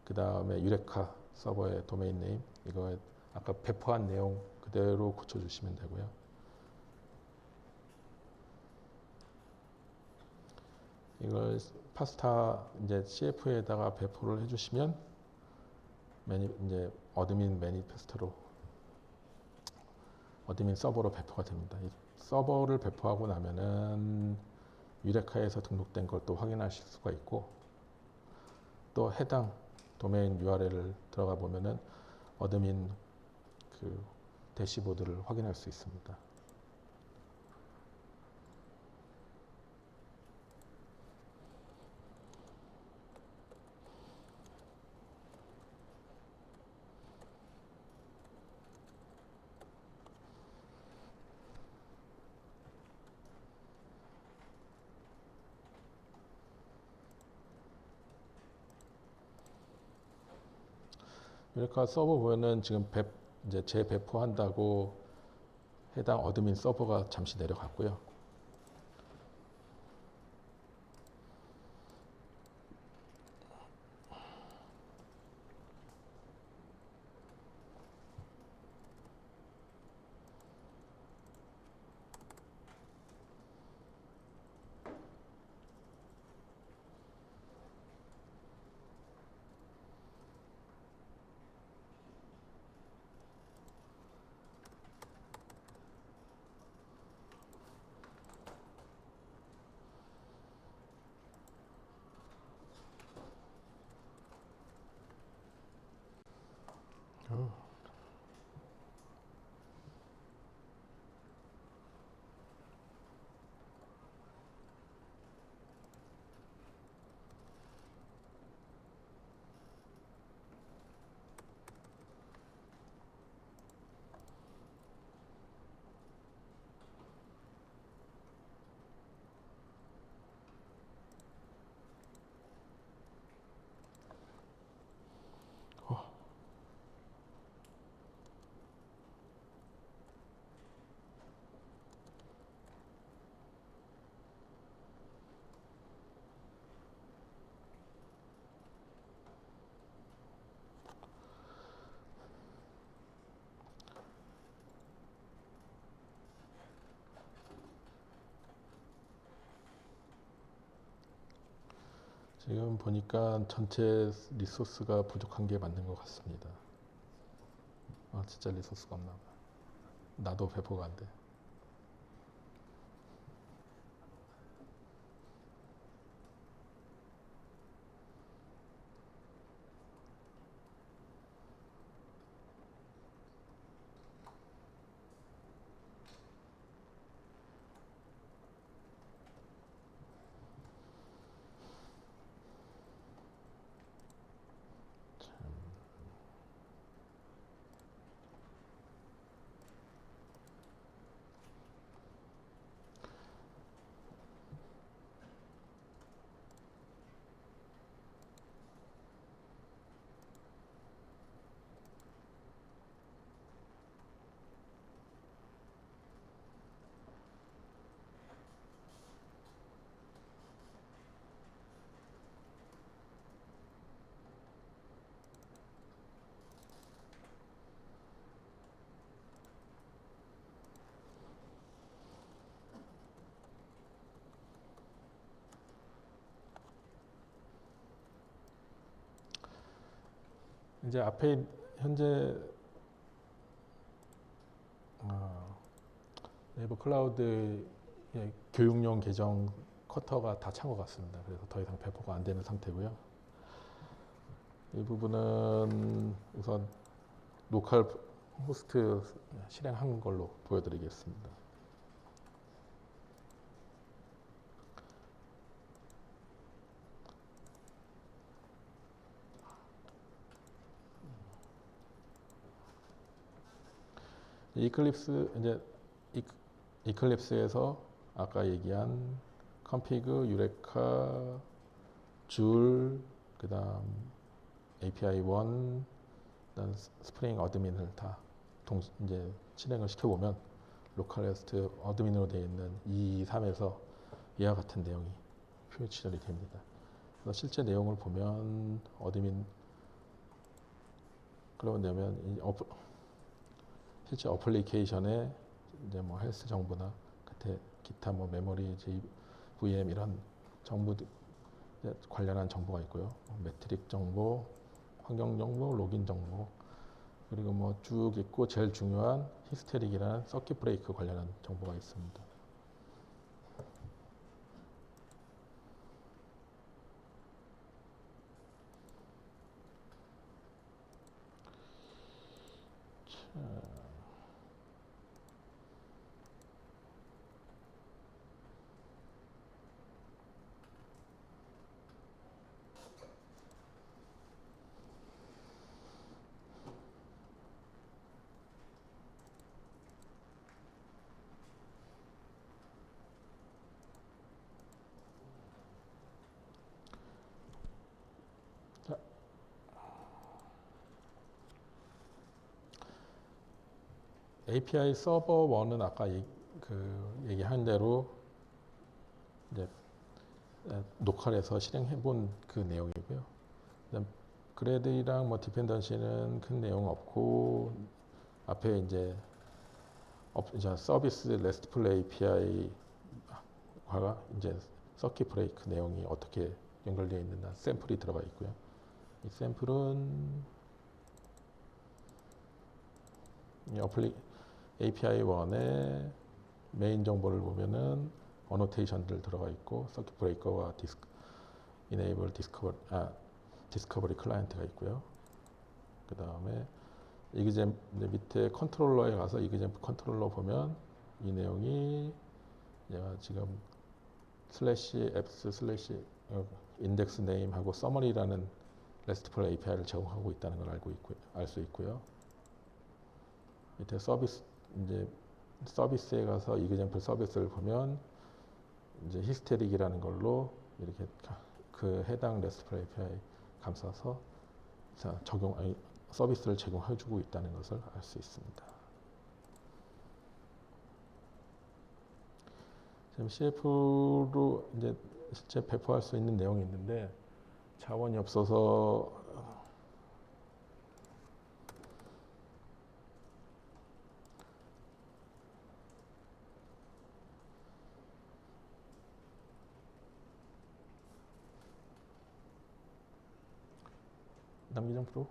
그 다음에 유레카 서버의 도메인 네임 이거 아까 배포한 내용 그대로 고쳐주시면 되고요. 이걸 파스타 이제 CF에다가 배포를 해주시면 이제 어드민 매니페스트로 어드민 서버로 배포가 됩니다. 이 서버를 배포하고 나면은 유레카에서 등록된 걸 또 확인하실 수가 있고 또 해당 도메인 URL을 들어가 보면은 어드민 그 대시보드를 확인할 수 있습니다. 유레카 서버 보면은 지금 이제 재배포한다고 해당 어드민 서버가 잠시 내려갔고요. 지금 보니까 전체 리소스가 부족한 게 맞는 것 같습니다. 진짜 리소스가 없나 봐. 나도 배포가 안 돼. 이제 앞에 현재 네이버 클라우드의 교육용 계정 쿼터가 다 찬 것 같습니다. 그래서 더 이상 배포가 안 되는 상태고요. 이 부분은 우선 로컬 호스트 실행한 걸로 보여드리겠습니다. 이클립스 이제 이클립스에서 아까 얘기한 컨피그, 유레카, 줄, 그다음 API 1, 그다음 스프링 어드민을 다 이제 실행을 시켜보면 로컬 호스트 어드민으로 되어 있는 2, 3에서 이와 같은 내용이 표출이 됩니다. 그래서 실제 내용을 보면 어드민 그러면 실제 어플리케이션에 이제 뭐 헬스 정보나 기타 뭐 메모리, VM 이런 정보 관련한 정보가 있고요. 매트릭 정보, 환경 정보, 로긴 정보, 그리고 뭐 쭉 있고 제일 중요한 히스테릭이라는 서킷 브레이크 관련한 정보가 있습니다. API 서버 1은 아까 얘기한 대로 이제 로컬에서 실행해본 그 내용이고요. 그래드랑 뭐 디펜던시는 큰 내용 없고 앞에 이제 서비스 레스트풀 API와 이제 서킷 브레이크 내용이 어떻게 연결되어 있는가 샘플이 들어가 있고요. 이 샘플은 API 1의 메인 정보를 보면은 어노테이션들 들어가 있고 서킷 브레이커와 이네이블 디스커버리 클라이언트가 있고요. 그 다음에 이그잼 밑에 컨트롤러에 가서 이그잼 컨트롤러 보면 이 내용이 내가 지금 /apps/ 인덱스 네임하고 서머리라는 RESTful API를 제공하고 있다는 걸 알 수 있고요. 밑에 서비스에 가서 이그잼플 서비스를 보면 이제 히스테릭이라는 걸로 이렇게 그 해당 RESTful API 감싸서 서비스를 제공해주고 있다는 것을 알 수 있습니다. 지금 CF로 이제 실제 배포할 수 있는 내용이 있는데 자원이 없어서 장기정 프로.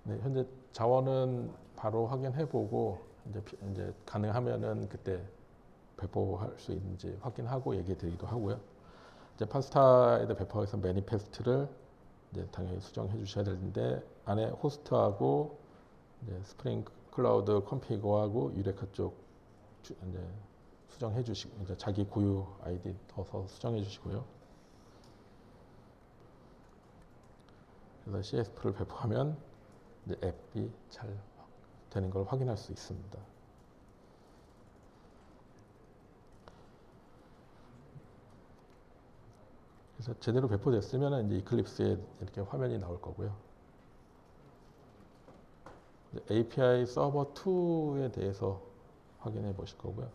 네, 현재 자원은 바로 확인해보고 이제 가능하면은 그때 배포할 수 있는지 확인하고 얘기해드리기도 하고요. 이제 파스타에다 배포해서 매니페스트를 이제 당연히 수정해 주셔야 되는데 안에 호스트하고 이제 스프링 클라우드 컨피그하고 유레카 쪽 이제 수정해 주시고 이제 자기 고유 아이디 넣어서 수정해 주시고요. 그래서 CSF를 배포하면 이제 앱이 잘 되는 걸 확인할 수 있습니다. 그래서 제대로 배포됐으면 이제 이클립스에 이렇게 화면이 나올 거고요. API 서버 2에 대해서 확인해 보실 거고요.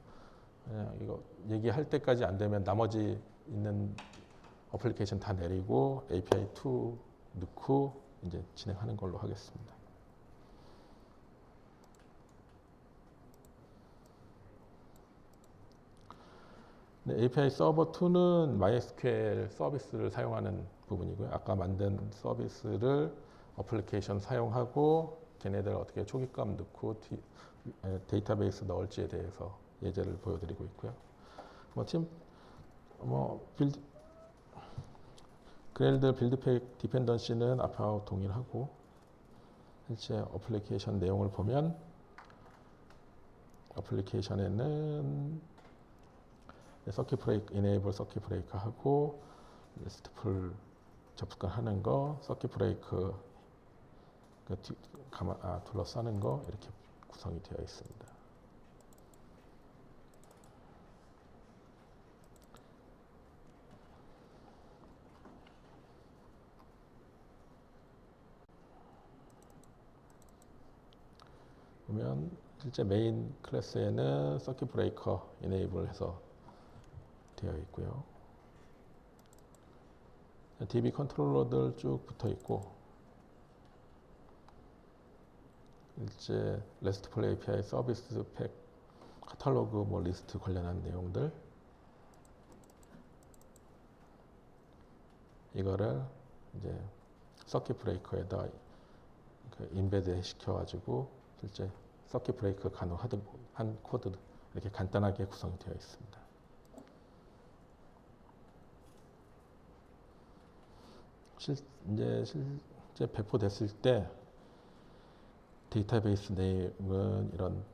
이거 얘기할 때까지 안 되면 나머지 있는 어플리케이션 다 내리고 API 2 넣고 이제 진행하는 걸로 하겠습니다. 네, API 서버 2는 MySQL 서비스를 사용하는 부분이고요. 아까 만든 서비스를 어플리케이션 사용하고 걔네들 어떻게 초기값 넣고 데이터베이스 넣을지에 대해서 예제를 보여드리고 있고요. 빌드 그레일드 빌드팩 디펜던시는 앞하고 동일하고 실제 어플리케이션 내용을 보면 어플리케이션에는 서킷 브레이크, 이네이블 서킷 브레이크 하고 스티플 접근하는 거, 서킷 브레이크 둘러싸는 거 이렇게 구성이 되어 있습니다. 보면 실제 메인 클래스에는 서킷 브레이커 이네이블 해서 되어 있고요. DB 컨트롤러들 쭉 붙어 있고 실제 RESTful API 서비스 팩 카탈로그 리스트 관련한 내용들 이거를 이제 서킷 브레이커에다 인베드 시켜가지고 실제 서킷 브레이크 가능한 코드 이렇게 간단하게 구성이 되어 있습니다. 이제 실제 배포됐을 때 데이터베이스 내용은 이런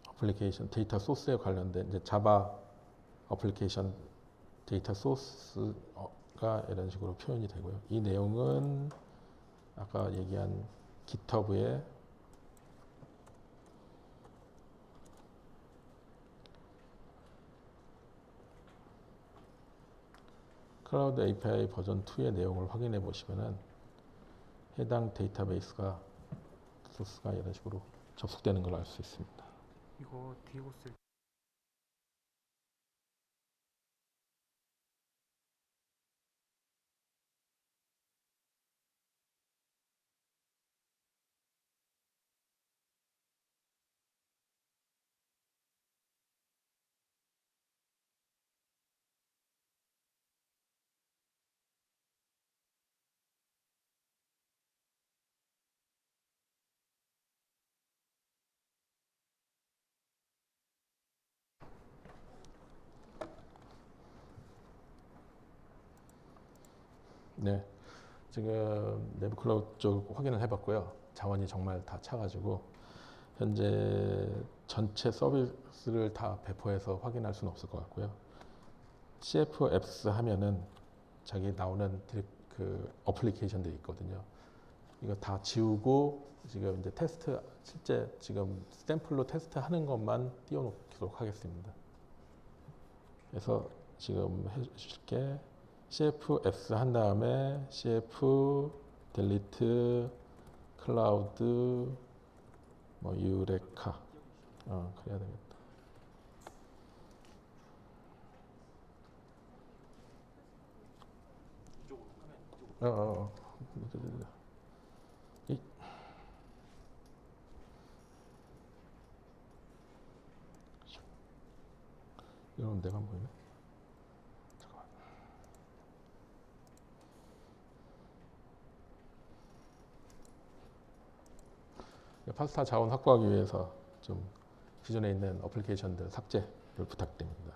어플리케이션 데이터 소스에 관련된 이제 자바 어플리케이션 데이터 소스가 이런 식으로 표현이 되고요. 이 내용은 아까 얘기한 GitHub에 클라우드 API 버전 2의 내용을 확인해 보시면은 해당 데이터베이스가 소스가 이런 식으로 접속되는 걸 알 수 있습니다. 이거 디오스 네, 지금 내부 클라우드 쪽 확인을 해봤고요. 자원이 정말 다 차가지고 현재 전체 서비스를 다 배포해서 확인할 수는 없을 것 같고요. CF 앱스 하면은 자기 나오는 그 어플리케이션들이 있거든요. 이거 다 지우고 지금 이제 테스트 실제 지금 샘플로 테스트하는 것만 띄워놓도록 하겠습니다. 그래서 지금 해주실게 CF 앱스 한 다음에 CF 딜리트 클라우드 뭐 유레카 그래야 되겠다. 이, 이러면 내가 안 보이네. 잠깐만. 파스타 자원 확보하기 위해서 좀 기존에 있는 어플리케이션들 삭제를 부탁드립니다.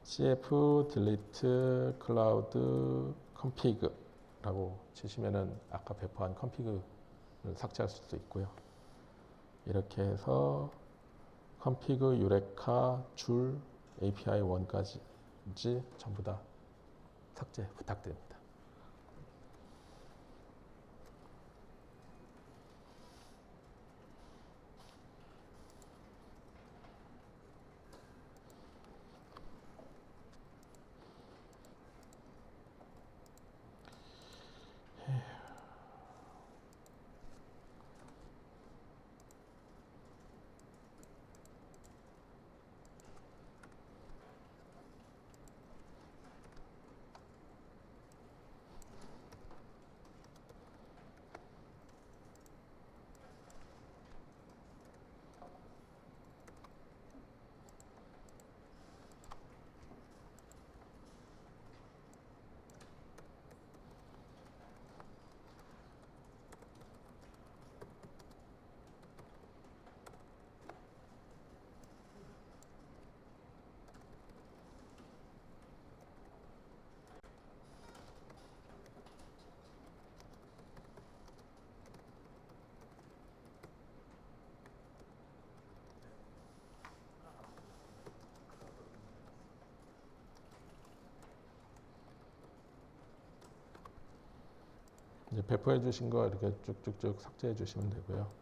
cf delete cloud config라고 치시면은 아까 배포한 config를 삭제할 수도 있고요. 이렇게 해서 config 유레카 줄 API 1까지 전부 다 삭제 부탁드립니다. 이제 배포해 주신 거 이렇게 쭉쭉쭉 삭제해 주시면 되고요.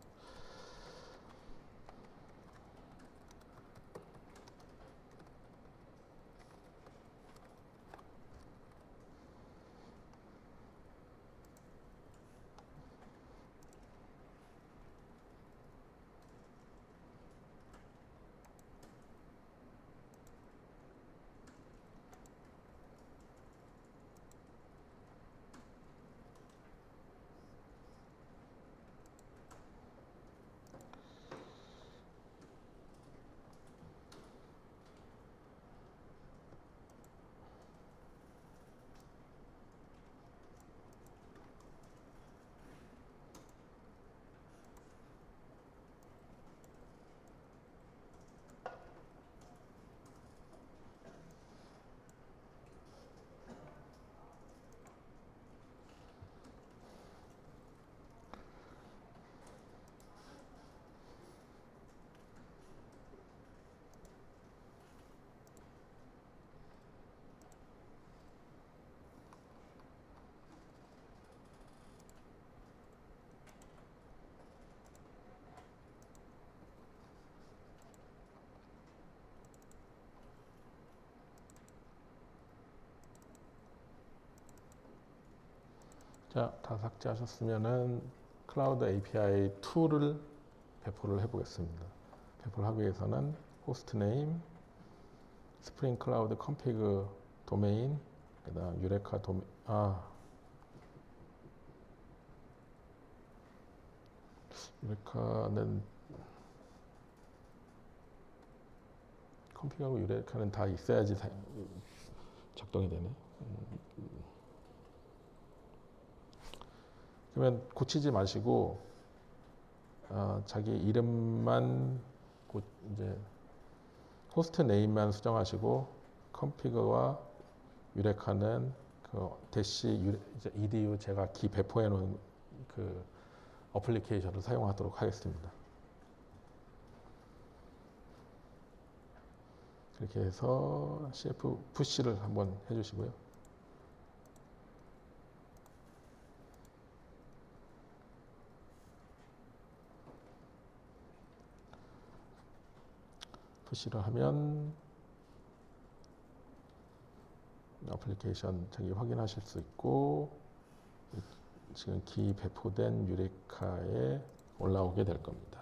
자, 다 삭제하셨으면은 클라우드 API 2를 배포를 해보겠습니다. 배포를 하기 위해서는 호스트 네임, 스프링 클라우드 컨피그 도메인, 그다음 유레카 도메인, 유레카는 컨피그하고 유레카는 다 있어야지 작동이 되네. 그러면 고치지 마시고 자기 이름만 이제 호스트 네임만 수정하시고 컨피그와 유레카는 그 대시 edu 제가 기 배포해 놓은 그 어플리케이션을 사용하도록 하겠습니다. 그렇게 해서 CF 푸시를 한번 해주시고요. 푸시를 하면 어플리케이션 저기 확인하실 수 있고 지금 기 배포된 유레카에 올라오게 될 겁니다.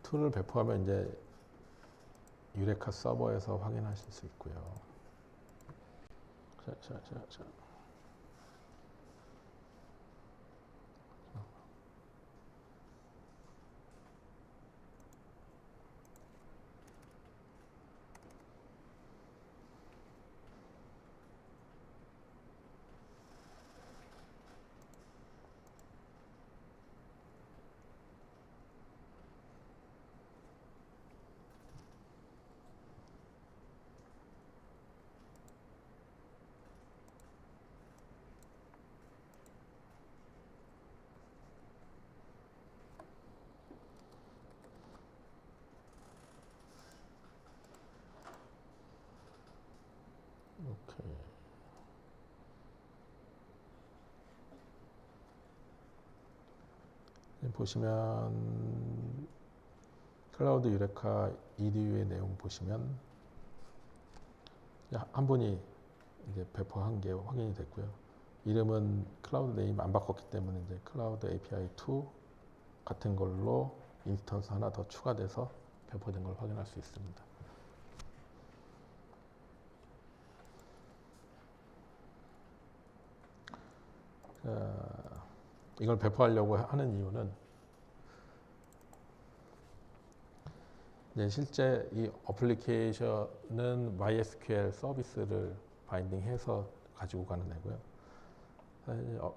툴을 배포하면 이제 유레카 서버에서 확인하실 수 있고요. 자. 오케이. 보시면 클라우드 유레카 EDU의 내용 보시면 한 분이 이제 배포한 게 확인이 됐고요. 이름은 클라우드 네임 안 바꿨기 때문에 이제 클라우드 API 2 같은 걸로 인스턴스 하나 더 추가돼서 배포된 걸 확인할 수 있습니다. 이걸 배포하려고 하는 이유는 이제 실제 이 어플리케이션은 MySQL 서비스를 바인딩해서 가지고 가는 애고요.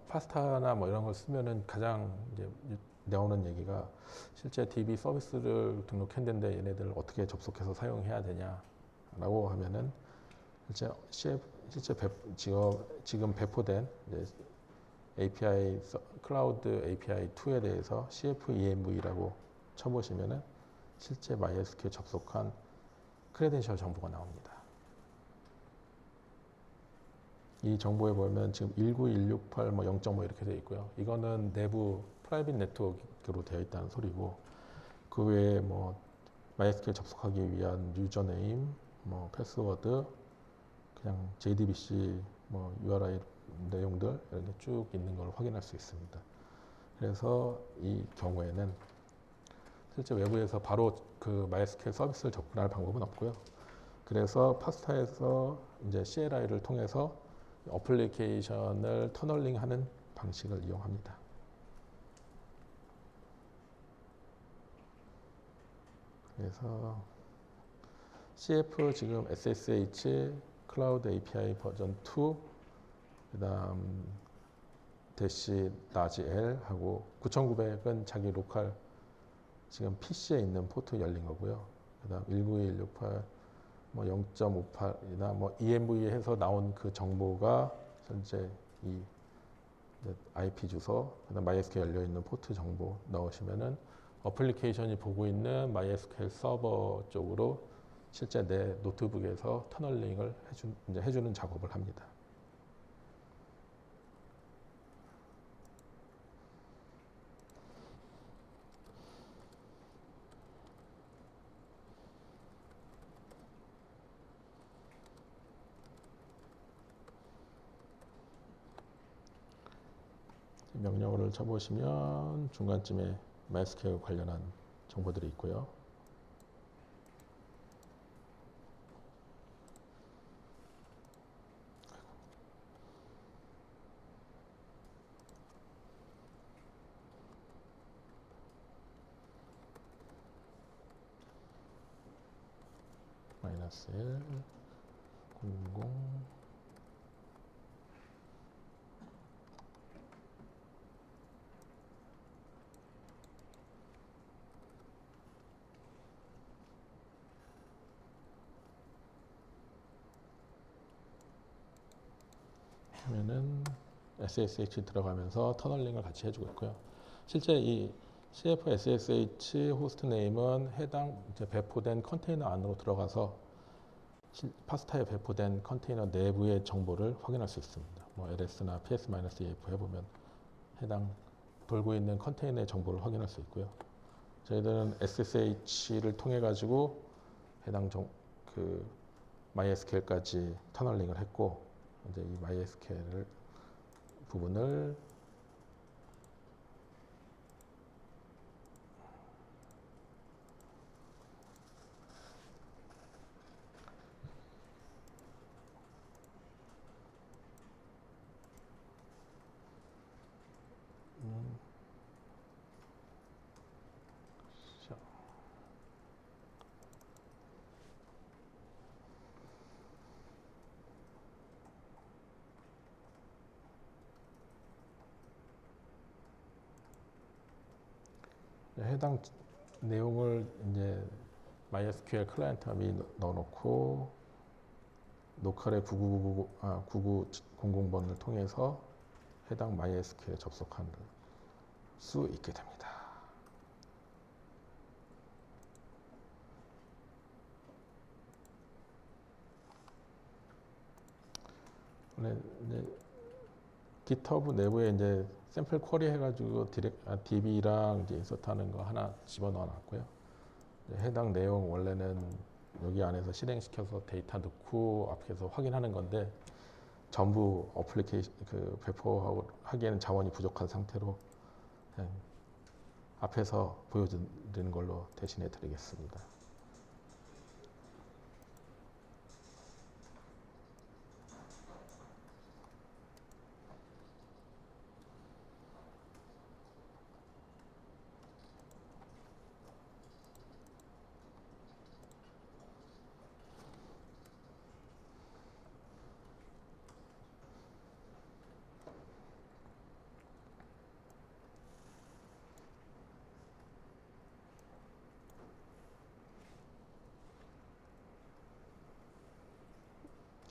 파스타나 뭐 이런 걸 쓰면은 가장 이제 나오는 얘기가 실제 DB 서비스를 등록했는데 얘네들 어떻게 접속해서 사용해야 되냐라고 하면은 실제 지금 배포된 이제 API 클라우드 API 2에 대해서 CFEMV라고 쳐보시면은 실제 MySQL 접속한 크레덴셜 정보가 나옵니다. 이 정보에 보면 지금 19168 뭐 0.5 이렇게 되어 있고요. 이거는 내부 프라이빗 네트워크로 되어 있다는 소리고 그 외에 뭐 MySQL 접속하기 위한 유저네임, 뭐 패스워드, 그냥 JDBC 뭐 URI 내용들 이렇게 쭉 있는 걸 확인할 수 있습니다. 그래서 이 경우에는 실제 외부에서 바로 그 MySQL 서비스를 접근할 방법은 없고요. 그래서 파스타에서 이제 CLI를 통해서 어플리케이션을 터널링하는 방식을 이용합니다. 그래서 CF 지금 SSH 클라우드 API 버전 2 그다음 대시 라지 L 하고 9900은 자기 로컬 지금 PC에 있는 포트 열린 거고요. 그다음 19168 뭐 0.58이나 뭐 EMV 해서 나온 그 정보가 현재 이 IP 주소, 그다음 MySQL 열려 있는 포트 정보 넣으시면은 어플리케이션이 보고 있는 MySQL 서버 쪽으로 실제 내 노트북에서 터널링을 해주는 작업을 합니다. 명령어를 쳐보시면 중간쯤에 MySQL 관련한 정보들이 있고요. -1 00 하면은 SSH 들어가면서 터널링을 같이 해주고 있고요. 실제 이 CF SSH 호스트 네임은 해당 배포된 컨테이너 안으로 들어가서 파스타에 배포된 컨테이너 내부의 정보를 확인할 수 있습니다. 뭐 LS나 PS-EF 해보면 해당 돌고 있는 컨테이너의 정보를 확인할 수 있고요. 저희들은 SSH를 통해 가지고 해당 MySQL까지 터널링을 했고, 이제 이 MySQL 부분을 해당 내용을 이제 MySQL 클라이언트 앱에 넣어놓고 로컬의 9900번을 통해서 해당 MySQL에 접속할 수 있게 됩니다. 이제 GitHub 내부에 이제 샘플 쿼리 해가지고 DB랑 이제 인서트하는 거 하나 집어넣어놨고요. 해당 내용 원래는 여기 안에서 실행시켜서 데이터 넣고 앞에서 확인하는 건데 전부 어플리케이션 배포하기에는 자원이 부족한 상태로 앞에서 보여드리는 걸로 대신해 드리겠습니다.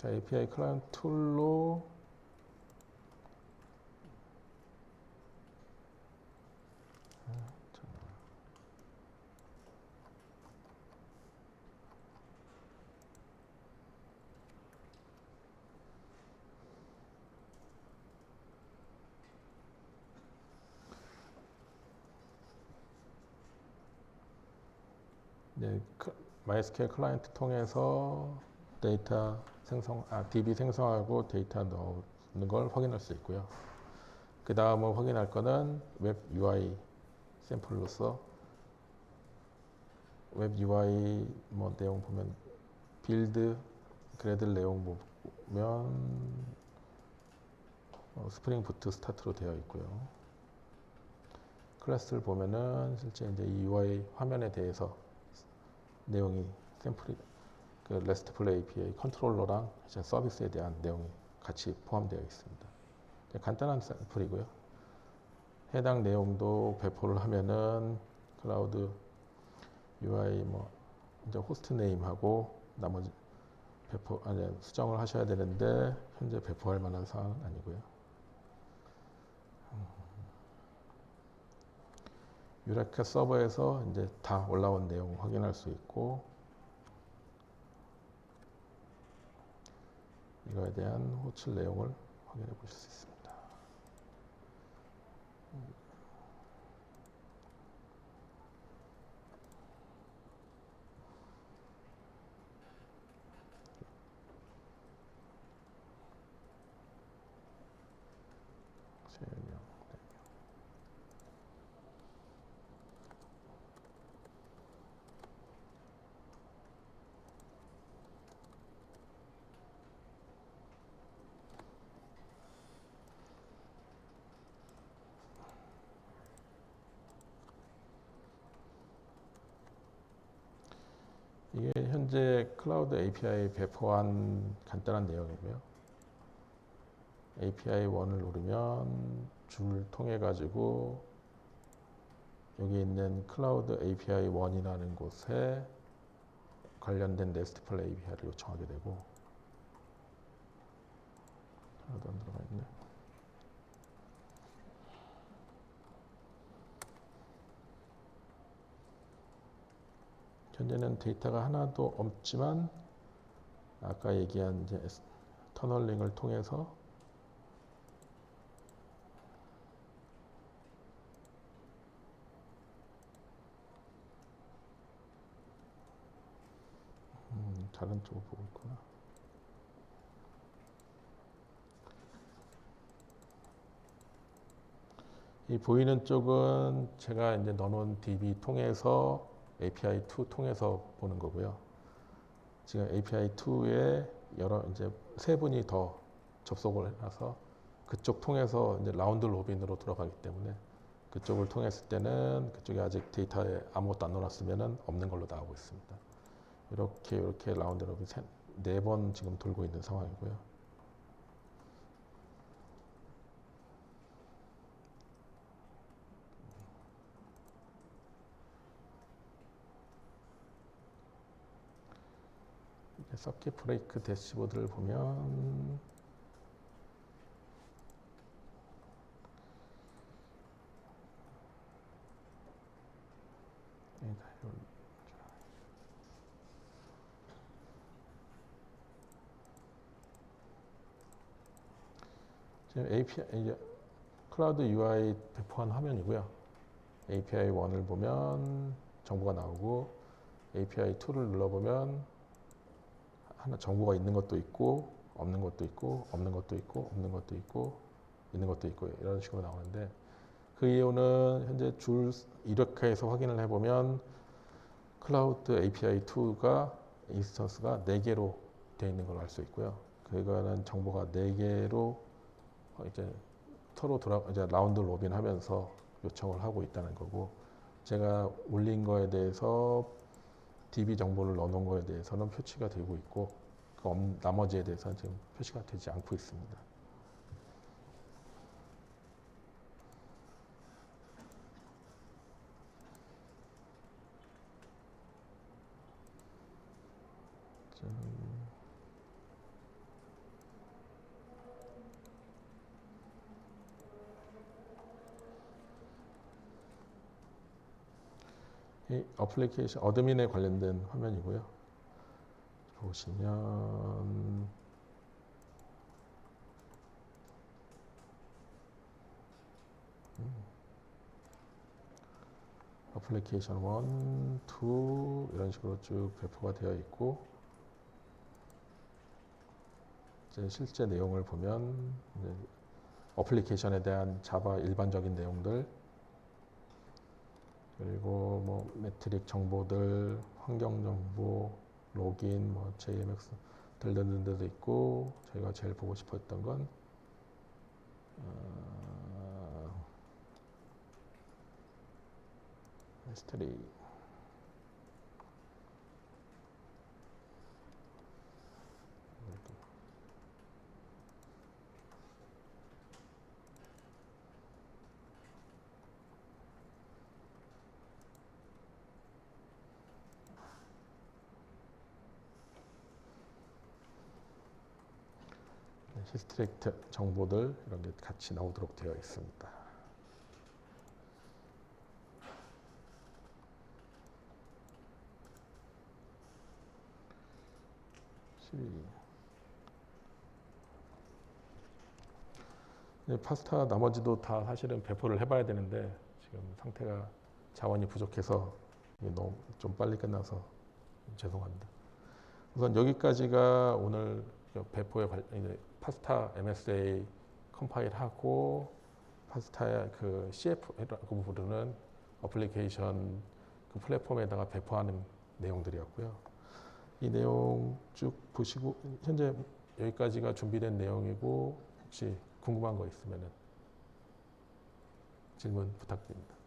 자, API 클라이언트 툴로 MySQL 클라이언트 통해서 데이터 DB 생성하고 데이터 넣는 걸 확인할 수 있고요. 그 다음은 확인할 거는 웹 UI 샘플로서 웹 UI 뭐 내용 보면 빌드 그래들 내용 보면 스프링 부트 스타트로 되어 있고요. 클래스를 보면은 실제 이제 이 UI 화면에 대해서 내용이 샘플이 RESTful API 컨트롤러랑 서비스에 대한 내용이 같이 포함되어 있습니다. 간단한 샘플이고요. 해당 내용도 배포를 하면은 클라우드 UI 이제 호스트 네임하고 나머지 수정을 하셔야 되는데 현재 배포할 만한 사항은 아니고요. 유레카 서버에서 이제 다 올라온 내용 확인할 수 있고 이거에 대한 호출 내용을 확인해 보실 수 있습니다. 이게 현재 클라우드 API 배포한 간단한 내용이고요. API 1을 누르면 줄 통해 가지고 여기 있는 클라우드 API 1이라는 곳에 관련된 RESTful API를 요청하게 되고, 하나도 안 들어가 있네. 현재는 데이터가 하나도 없지만 아까 얘기한 이제 터널링을 통해서 다른 쪽을 보고 있구나. 이 보이는 쪽은 제가 이제 넣어놓은 DB 통해서 API2 통해서 보는 거고요. 지금 API2에 여러 이제 세 분이 더 접속을 해놔서 그쪽 통해서 이제 라운드 로빈으로 들어가기 때문에 그쪽을 통했을 때는 그쪽에 아직 데이터에 아무것도 안 넣어놨으면 없는 걸로 나오고 있습니다. 이렇게 라운드 로빈 4번 지금 돌고 있는 상황이고요. 서킷 브레이크 대시보드를 보면 지금 API 이제 클라우드 UI 배포한 화면이고요. API 1을 보면 정보가 나오고 API 2를 눌러보면 하나 정보가 있는 것도 있고 없는 것도 있고 없는 것도 있고 없는 것도 있고 있는 것도 있고 이런 식으로 나오는데, 그 이유는 현재 줄 이렇게 해서 확인을 해보면 클라우드 API 2가 인스턴스가 4개로 되어 있는 걸 알 수 있고요. 그거는 정보가 4개로 이제 서로 이제 라운드 로빈 하면서 요청을 하고 있다는 거고, 제가 올린 거에 대해서 DB 정보를 넣어놓은 거에 대해서는 표시가 되고 있고, 나머지에 대해서는 지금 표시가 되지 않고 있습니다. 이 어플리케이션 어드민에 관련된 화면이고요. 보시면 어플리케이션 1, 2 이런 식으로 쭉 배포가 되어 있고, 이제 실제 내용을 보면 이제 어플리케이션에 대한 자바 일반적인 내용들, 그리고 뭐 매트릭 정보들, 환경 정보, 로긴, 뭐 JMX 들르는 데도 있고, 저희가 제일 보고 싶었던 건 히스토리. 히스트릭 정보들 이런 게 같이 나오도록 되어 있습니다. 12. 파스타 나머지도 다 사실은 배포를 해봐야 되는데 지금 상태가 자원이 부족해서 이게 너무 좀 빨리 끝나서 죄송합니다. 우선 여기까지가 오늘 배포에 이제 파스타 MSA 컴파일하고 파스타의 그 CF라고 부르는 어플리케이션 그 플랫폼에다가 배포하는 내용들이었고요. 이 내용 쭉 보시고 현재 여기까지가 준비된 내용이고 혹시 궁금한 거 있으면 질문 부탁드립니다.